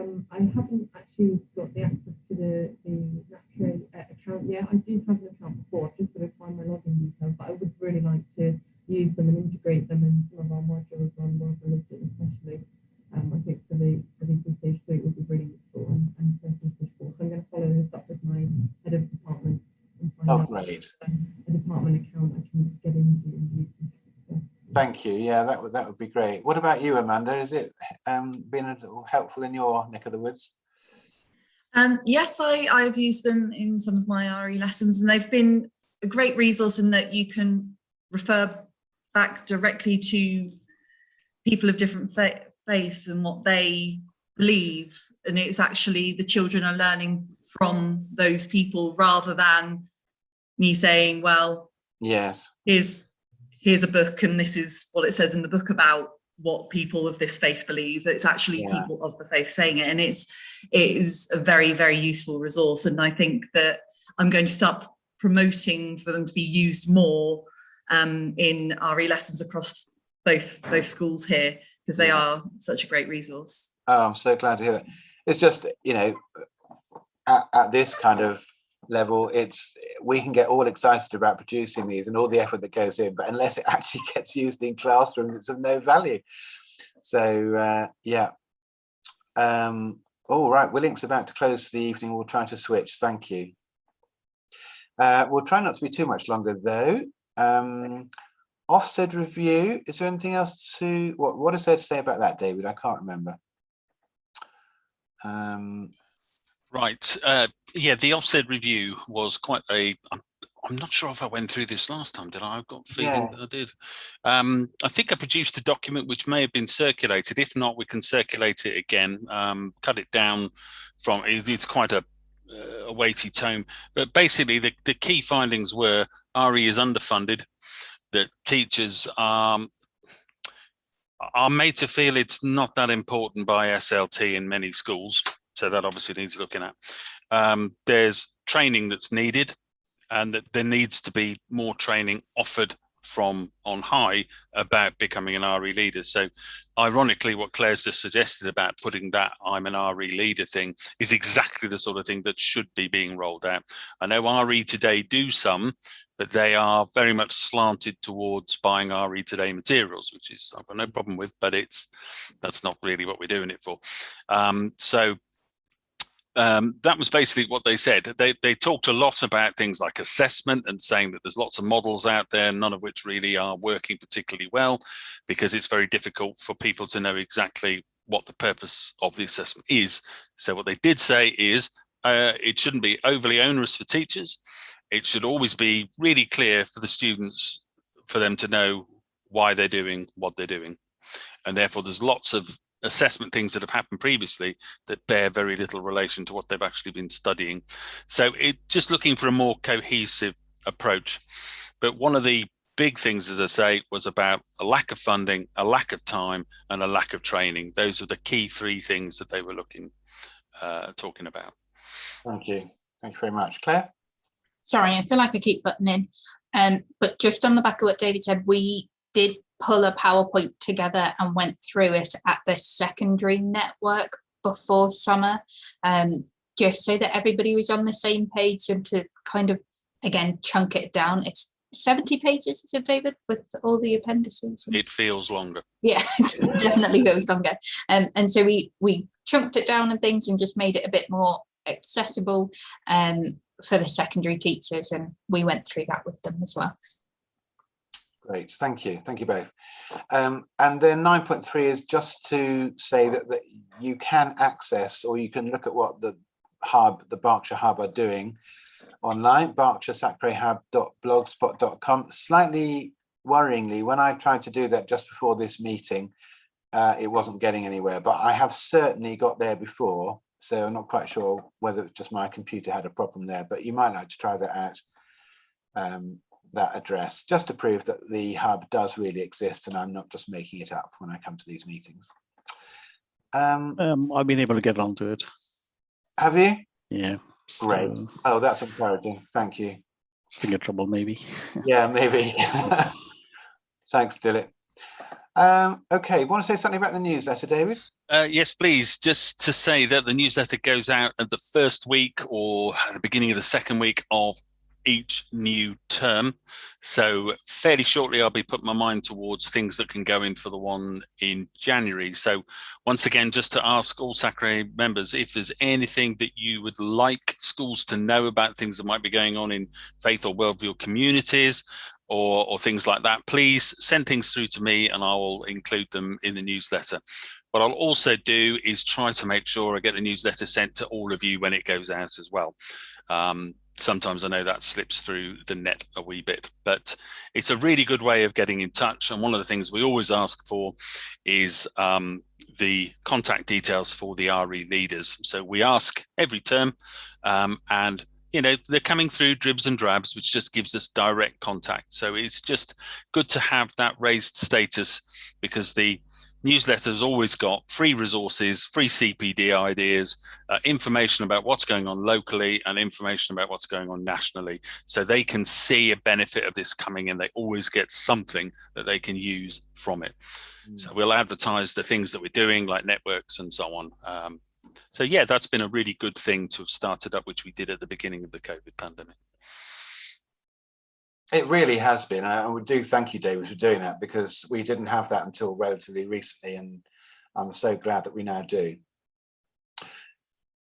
[SPEAKER 5] haven't actually got the access to the Naturally account yet. I did have an account before. I've just got to find my login details, but I would really like to use them and integrate them in some of our modules on work religion, especially. I think for the stage 3 it would be really useful, and for stage 4. So I'm going to follow this up with my head of department and find out
[SPEAKER 1] great.
[SPEAKER 5] a department account I can get into and use. So.
[SPEAKER 1] Thank you. Yeah, that would be great. What about you, Amanda? Has it been a little helpful in your neck of the woods?
[SPEAKER 9] Yes, I've used them in some of my RE lessons, and they've been a great resource in that you can refer back directly to people of different faiths and what they believe, and it's actually the children are learning from those people rather than me saying, well,
[SPEAKER 1] yes,
[SPEAKER 9] here's a book and this is what it says in the book about what people of this faith believe. It's actually people of the faith saying it, and it is a very, very useful resource, and I think that I'm going to start promoting for them to be used more in RE lessons across both schools here, because they are such a great resource.
[SPEAKER 1] Oh, I'm so glad to hear that. It's just, you know, at this kind of level, we can get all excited about producing these and all the effort that goes in, but unless it actually gets used in classrooms, it's of no value. So all right, Willink's about to close for the evening. We'll try to switch. Thank you. We'll try not to be too much longer though. Ofsted review, is there anything else to what is there to say about that, David? I can't remember.
[SPEAKER 8] Right. Yeah, the Ofsted review was quite I'm not sure if I went through this last time, did I? I've got a feeling that I did. I think I produced a document which may have been circulated. If not, we can circulate it again, cut it down from, it's quite a weighty tome. But basically, the key findings were RE is underfunded, that teachers are made to feel it's not that important by SLT in many schools. So that obviously needs looking at. There's training that's needed, and that there needs to be more training offered from on high about becoming an RE leader. So ironically, what Claire's just suggested about putting that I'm an RE leader thing is exactly the sort of thing that should be being rolled out. I know RE Today do some, but they are very much slanted towards buying RE Today materials, which is I've got no problem with, but that's not really what we're doing it for. That was basically what they said. They talked a lot about things like assessment and saying that there's lots of models out there, none of which really are working particularly well, because it's very difficult for people to know exactly what the purpose of the assessment is. So what they did say is it shouldn't be overly onerous for teachers. It should always be really clear for the students, for them to know why they're doing what they're doing. And therefore there's lots of assessment things that have happened previously that bear very little relation to what they've actually been studying. So just looking for a more cohesive approach. But one of the big things, as I say, was about a lack of funding, a lack of time, and a lack of training. Those are the key 3 things that they were talking about.
[SPEAKER 1] Thank you. Thank you very much. Claire?
[SPEAKER 7] Sorry, I feel like I keep butting in. But just on the back of what David said, we did pull a PowerPoint together and went through it at the secondary network before summer, just so that everybody was on the same page, and to kind of, again, chunk it down. It's 70 pages, is it, David, with all the appendices?
[SPEAKER 8] It feels longer.
[SPEAKER 7] Yeah, definitely feels longer. And so we chunked it down and things and just made it a bit more accessible for the secondary teachers, and we went through that with them as well.
[SPEAKER 1] Great, thank you both. And then 9.3 is just to say that you can access, or you can look at what the Berkshire Hub are doing online, berkshire-hub.blogspot.com. Slightly worryingly, when I tried to do that just before this meeting, it wasn't getting anywhere, but I have certainly got there before, so I'm not quite sure whether it's just my computer had a problem there, but you might like to try that out, that address, just to prove that the hub does really exist and I'm not just making it up when I come to these meetings.
[SPEAKER 4] I've been able to get onto it.
[SPEAKER 1] Have you?
[SPEAKER 4] Yeah.
[SPEAKER 1] Great.
[SPEAKER 4] So,
[SPEAKER 1] oh, that's encouraging. Thank you.
[SPEAKER 4] finger trouble, maybe.
[SPEAKER 1] Yeah, maybe. Thanks, Dilip. Okay, want to say something about the newsletter, David?
[SPEAKER 8] Yes, please. Just to say that the newsletter goes out at the first week or at the beginning of the second week of each new term. So fairly shortly, I'll be putting my mind towards things that can go in for the one in January. So once again, just to ask all Sacre members, if there's anything that you would like schools to know about things that might be going on in faith or worldview communities, or things like that, please send things through to me and I will include them in the newsletter. What I'll also do is try to make sure I get the newsletter sent to all of you when it goes out as well. Sometimes I know that slips through the net a wee bit, but it's a really good way of getting in touch. And one of the things we always ask for is the contact details for the RE leaders. So we ask every term, and you know, they're coming through dribs and drabs, which just gives us direct contact. So it's just good to have that raised status, because the newsletter has always got free resources, free CPD ideas, information about what's going on locally and information about what's going on nationally. So they can see a benefit of this coming in. They always get something that they can use from it. So we'll advertise the things that we're doing, like networks and so on. So yeah, that's been a really good thing to have started up, which we did at the beginning of the COVID pandemic.
[SPEAKER 1] It really has been. I would do thank you, David, for doing that, because we didn't have that until relatively recently, and I'm so glad that we now do.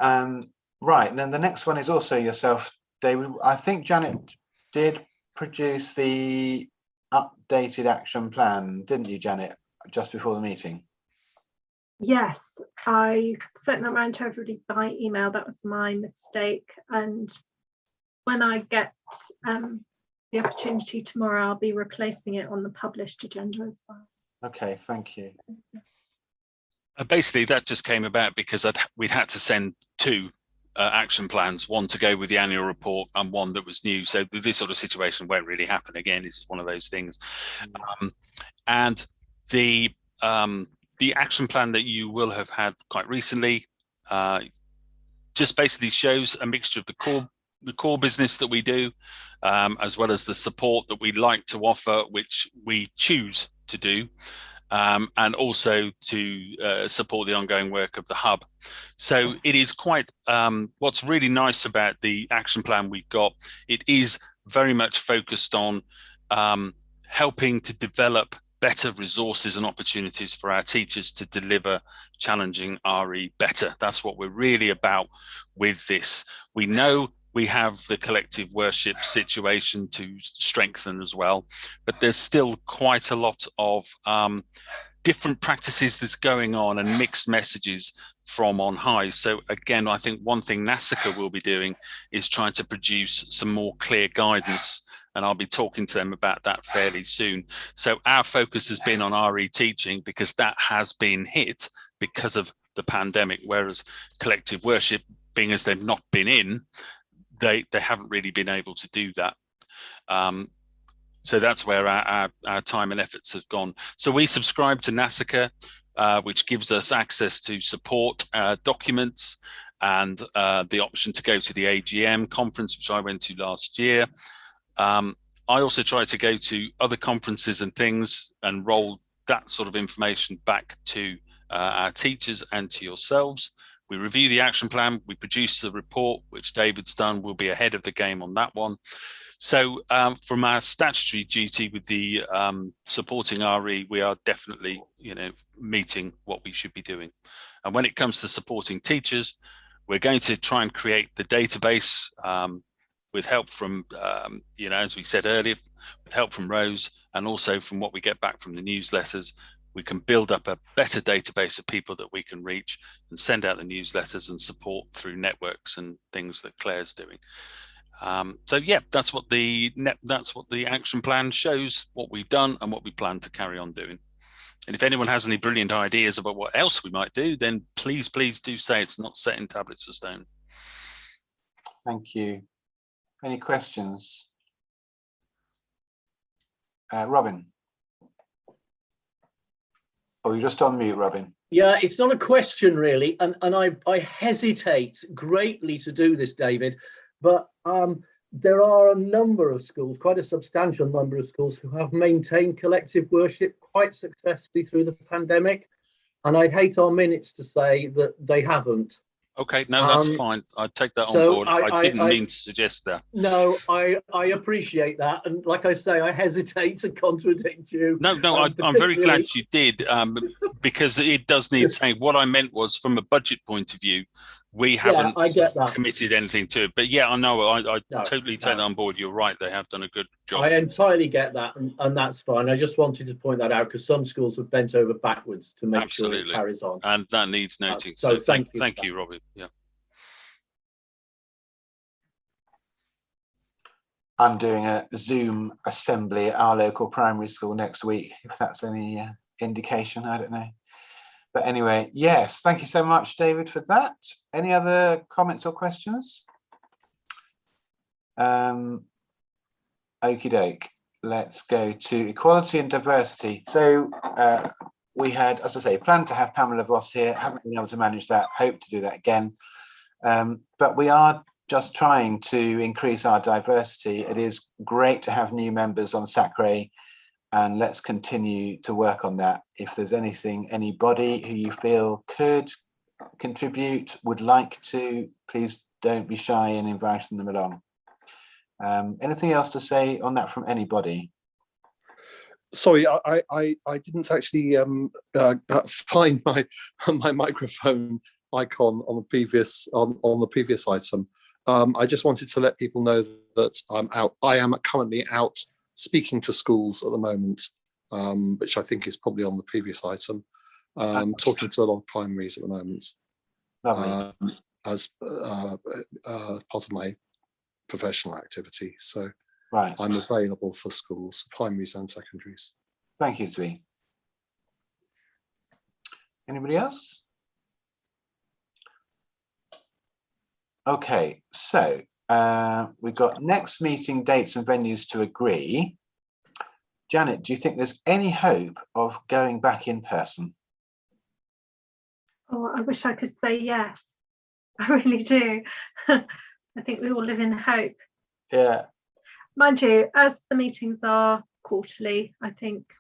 [SPEAKER 1] Right, and then the next one is also yourself, David. I think Janet did produce the updated action plan, didn't you, Janet, just before the meeting?
[SPEAKER 2] Yes, I sent that round to everybody by email. That was my mistake. And when I get the opportunity tomorrow, I'll be replacing it on the published agenda as well.
[SPEAKER 1] Okay, thank you.
[SPEAKER 8] Basically, that just came about because we'd had to send two action plans, one to go with the annual report and one that was new. So this sort of situation won't really happen again. This is one of those things. And the action plan that you will have had quite recently just basically shows a mixture of the core business that we do, as well as the support that we'd like to offer, which we choose to do, and also to support the ongoing work of the hub. So it is quite, what's really nice about the action plan we've got, it is very much focused on helping to develop better resources and opportunities for our teachers to deliver challenging RE better. That's what we're really about with this. We know we have the collective worship situation to strengthen as well, but there's still quite a lot of different practices that's going on and mixed messages from on high. So again, I think one thing NASICA will be doing is trying to produce some more clear guidance, and I'll be talking to them about that fairly soon. So our focus has been on RE teaching because that has been hit because of the pandemic, whereas collective worship, being as they've not been in, they haven't really been able to do that. So that's where our time and efforts have gone. So we subscribe to NASICA, which gives us access to support documents and the option to go to the AGM conference, which I went to last year. I also try to go to other conferences and things and roll that sort of information back to our teachers and to yourselves. We review the action plan, we produce the report, which David's done. We'll be ahead of the game on that one. So from our statutory duty with the supporting RE, we are definitely, meeting what we should be doing. And when it comes to supporting teachers, we're going to try and create the database with help from, as we said earlier, with help from Rose, and also from what we get back from the newsletters, we can build up a better database of people that we can reach and send out the newsletters and support through networks and things that Claire's doing. So yeah, that's what the action plan shows, what we've done and what we plan to carry on doing. And if anyone has any brilliant ideas about what else we might do, then please do say. It's not set in tablets of stone.
[SPEAKER 1] Thank you. Any questions? Robin? Oh, you're just on mute, Robin.
[SPEAKER 10] Yeah, it's not a question really, and I hesitate greatly to do this, David, but there are a number of schools, quite a substantial number of schools, who have maintained collective worship quite successfully through the pandemic, and I'd hate our minutes to say that they haven't.
[SPEAKER 8] Okay, no, that's fine. I take that on board. I didn't mean to suggest that.
[SPEAKER 10] No, I appreciate that, and like I say, I hesitate to contradict you.
[SPEAKER 8] No, I'm very glad you did, because it does need saying. What I meant was, from a budget point of view, we haven't committed anything to it. But yeah, I know, I totally take that on board. You're right, they have done a good job.
[SPEAKER 10] I entirely get that, and that's fine. I just wanted to point that out because some schools have bent over backwards to make sure it carries on.
[SPEAKER 8] And that needs noting.
[SPEAKER 10] So
[SPEAKER 8] thank you, Robin. Yeah.
[SPEAKER 1] I'm doing a Zoom assembly at our local primary school next week, if that's any indication, I don't know. But anyway, yes, thank you so much, David, for that. Any other comments or questions? Okie doke. Let's go to equality and diversity. So we had, as I say, planned to have Pamela Voss here, haven't been able to manage that, hope to do that again. But we are just trying to increase our diversity. It is great to have new members on Sacre, and let's continue to work on that. If there's anybody who you feel could contribute, would like to, please don't be shy in inviting them along. Anything else to say on that from anybody?
[SPEAKER 14] Sorry, I didn't actually find my microphone icon on the previous item. I just wanted to let people know that I am currently out speaking to schools at the moment, which I think is probably on the previous item. Talking to a lot of primaries at the moment, as part of my professional activity. So
[SPEAKER 1] right,
[SPEAKER 14] I'm available for schools, primaries and secondaries.
[SPEAKER 1] Thank you, Zvi. Anybody else? Okay, so we've got next meeting dates and venues to agree. Janet, do you think there's any hope of going back in person?
[SPEAKER 2] Oh, I wish I could say yes. I really do. I think we all live in hope.
[SPEAKER 1] Yeah.
[SPEAKER 2] Mind you, as the meetings are quarterly, I think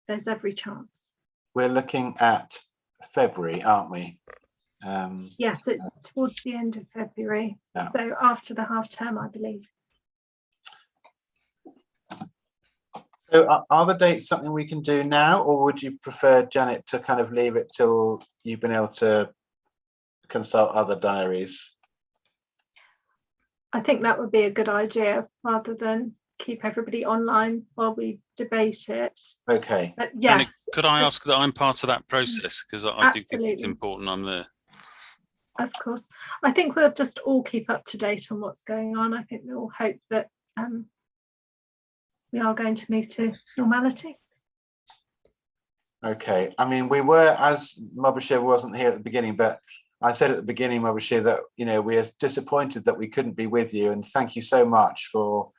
[SPEAKER 2] there's every chance.
[SPEAKER 1] We're looking at February, aren't we?
[SPEAKER 2] Yes, it's towards the end of February.
[SPEAKER 1] Yeah.
[SPEAKER 2] So after the half term, I believe.
[SPEAKER 1] So are the dates something we can do now, or would you prefer, Janet, to kind of leave it till you've been able to consult other diaries?
[SPEAKER 2] I think that would be a good idea, rather than keep everybody online while we debate it.
[SPEAKER 1] Okay.
[SPEAKER 2] But yes.
[SPEAKER 8] Could I ask that I'm part of that process? Because I do think it's important I'm there.
[SPEAKER 2] Of course. I think we'll just all keep up to date on what's going on. I think we all hope that we are going to move to normality.
[SPEAKER 1] Okay. I mean, we were, as Mobashir wasn't here at the beginning, but I said at the beginning, Mobashir, that, you know, we are disappointed that we couldn't be with you, and thank you so much for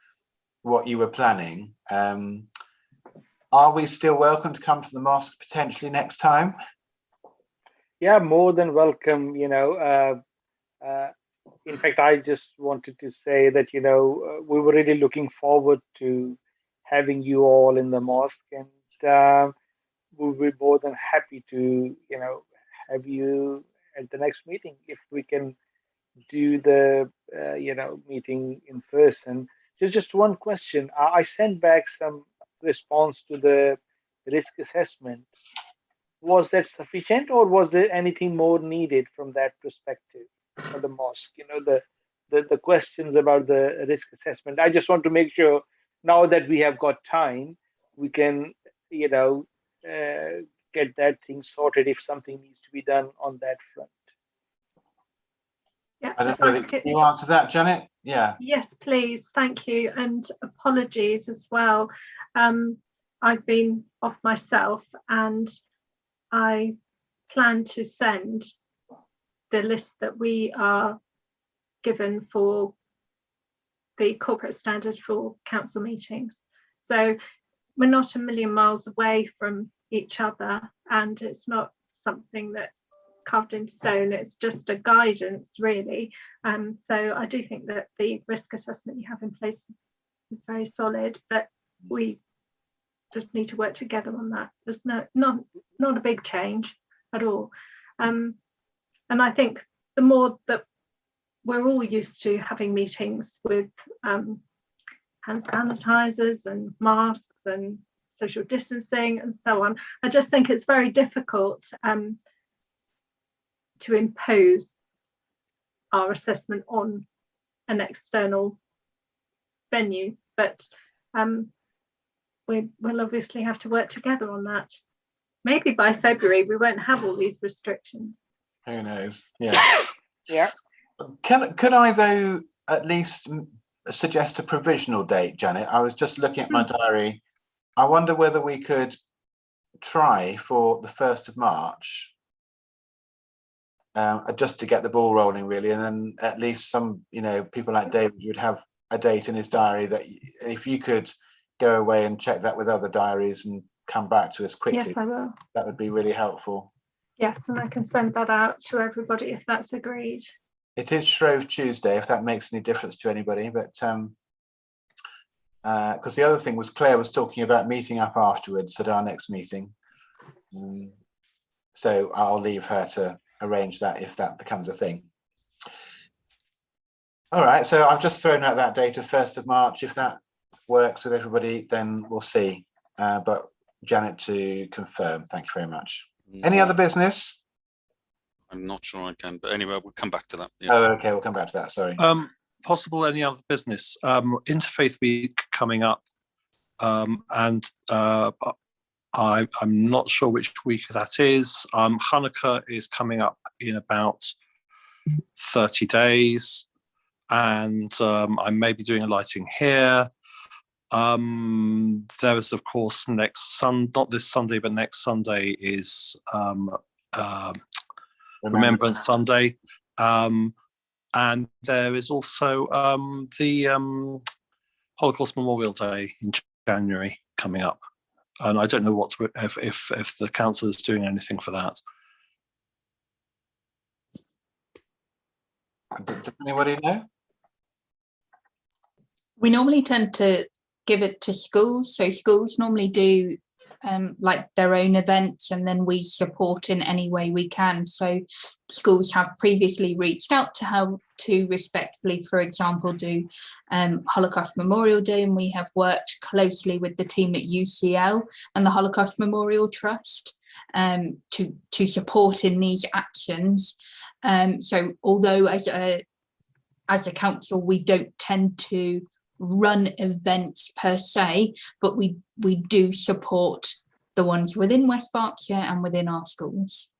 [SPEAKER 1] what you were planning. Are we still welcome to come to the mosque potentially next time?
[SPEAKER 13] Yeah, more than welcome. You know, in fact, I just wanted to say that, you know, we were really looking forward to having you all in the mosque, and we'll be more than happy to, you know, have you at the next meeting if we can do the, you know, meeting in person. So just one question. I sent back some response to the risk assessment. Was that sufficient, or was there anything more needed from that perspective for the mosque? You know, the questions about the risk assessment. I just want to make sure, now that we have got time, we can, you know, get that thing sorted if something needs to be done on that front.
[SPEAKER 2] Yeah,
[SPEAKER 1] I don't know whether, can you answer that, Janet? Yeah.
[SPEAKER 2] Yes, please. Thank you. And apologies as well. I've been off myself, and I plan to send the list that we are given for the corporate standard for council meetings. So we're not a million miles away from each other, and it's not something that's carved in stone. It's just a guidance, really. So I do think that the risk assessment you have in place is very solid, but we just need to work together on that. There's not a big change at all. And I think the more that we're all used to having meetings with hand sanitizers and masks and social distancing and so on, I just think it's very difficult to impose our assessment on an external venue, but we'll obviously have to work together on that. Maybe by February we won't have all these restrictions.
[SPEAKER 1] Who knows? Yeah.
[SPEAKER 13] Yeah.
[SPEAKER 1] Could I though at least suggest a provisional date, Janet? I was just looking at my diary. I wonder whether we could try for the 1st of March. Just to get the ball rolling, really, and then at least some, you know, people like David would have a date in his diary that if you could go away and check that with other diaries and come back to us quickly.
[SPEAKER 2] Yes, I will.
[SPEAKER 1] That would be really helpful.
[SPEAKER 2] Yes, and I can send that out to everybody if that's agreed.
[SPEAKER 1] It is Shrove Tuesday, if that makes any difference to anybody, but because the other thing was Claire was talking about meeting up afterwards at our next meeting. So I'll leave her to arrange that if that becomes a thing. All right, so I've just thrown out that date of 1st of March. If that works with everybody, then we'll see. But Janet to confirm. Thank you very much. Any other business?
[SPEAKER 8] I'm not sure I can, but anyway, we'll come back to that. Yeah.
[SPEAKER 1] Oh, okay, we'll come back to that. Sorry.
[SPEAKER 14] Possible any other business? Interfaith Week coming up, and I'm not sure which week that is. Hanukkah is coming up in about 30 days, and I may be doing a lighting here. There is, of course, not this Sunday, but next Sunday is Remembrance Sunday. And there is also the Holocaust Memorial Day in January coming up. And I don't know if the council is doing anything for that.
[SPEAKER 1] Does anybody know?
[SPEAKER 7] We normally tend to give it to schools. So schools normally do like their own events, and then we support in any way we can. So schools have previously reached out to how to respectfully, for example, do Holocaust Memorial Day, and we have worked closely with the team at UCL and the Holocaust Memorial Trust to support in these actions. So although as a council we don't tend to run events per se, but we do support the ones within West Berkshire and within our schools.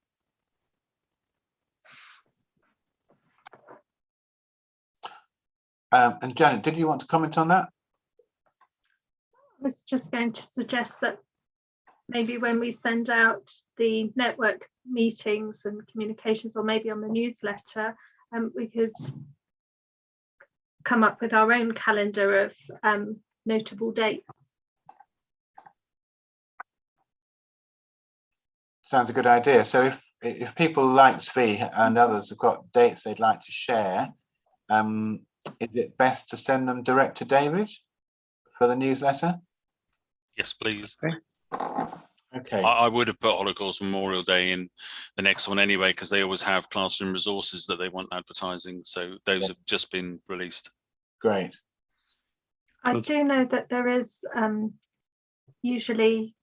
[SPEAKER 1] And Janet, did you want to comment on that?
[SPEAKER 2] I was just going to suggest that maybe when we send out the network meetings and communications, or maybe on the newsletter, we could come up with our own calendar of notable dates.
[SPEAKER 1] Sounds a good idea. So if people like Svi and others have got dates they'd like to share, is it best to send them direct to David for the newsletter?
[SPEAKER 8] Yes, please.
[SPEAKER 1] Okay.
[SPEAKER 8] I would have put Holocaust Memorial Day in the next one anyway, because they always have classroom resources that they want advertising. So those have just been released.
[SPEAKER 1] Great.
[SPEAKER 2] I do know that there is usually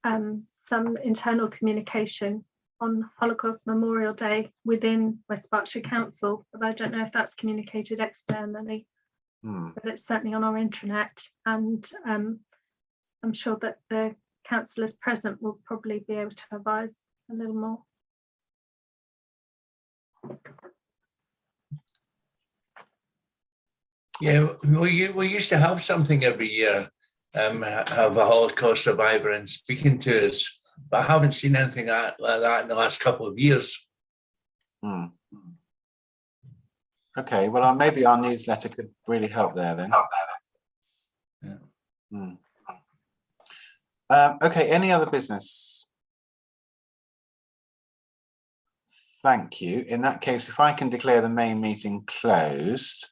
[SPEAKER 2] some internal communication on Holocaust Memorial Day within West Berkshire Council, but I don't know if that's communicated externally. But it's certainly on our intranet, and I'm sure that the councillors present will probably be able to advise a little more.
[SPEAKER 12] Yeah, we used to have something every year, have a Holocaust survivor and speaking to us, but I haven't seen anything like that in the last couple of years.
[SPEAKER 1] Okay, well, maybe our newsletter could really help there then. Yeah. Okay, any other business? Thank you. In that case, if I can declare the main meeting closed.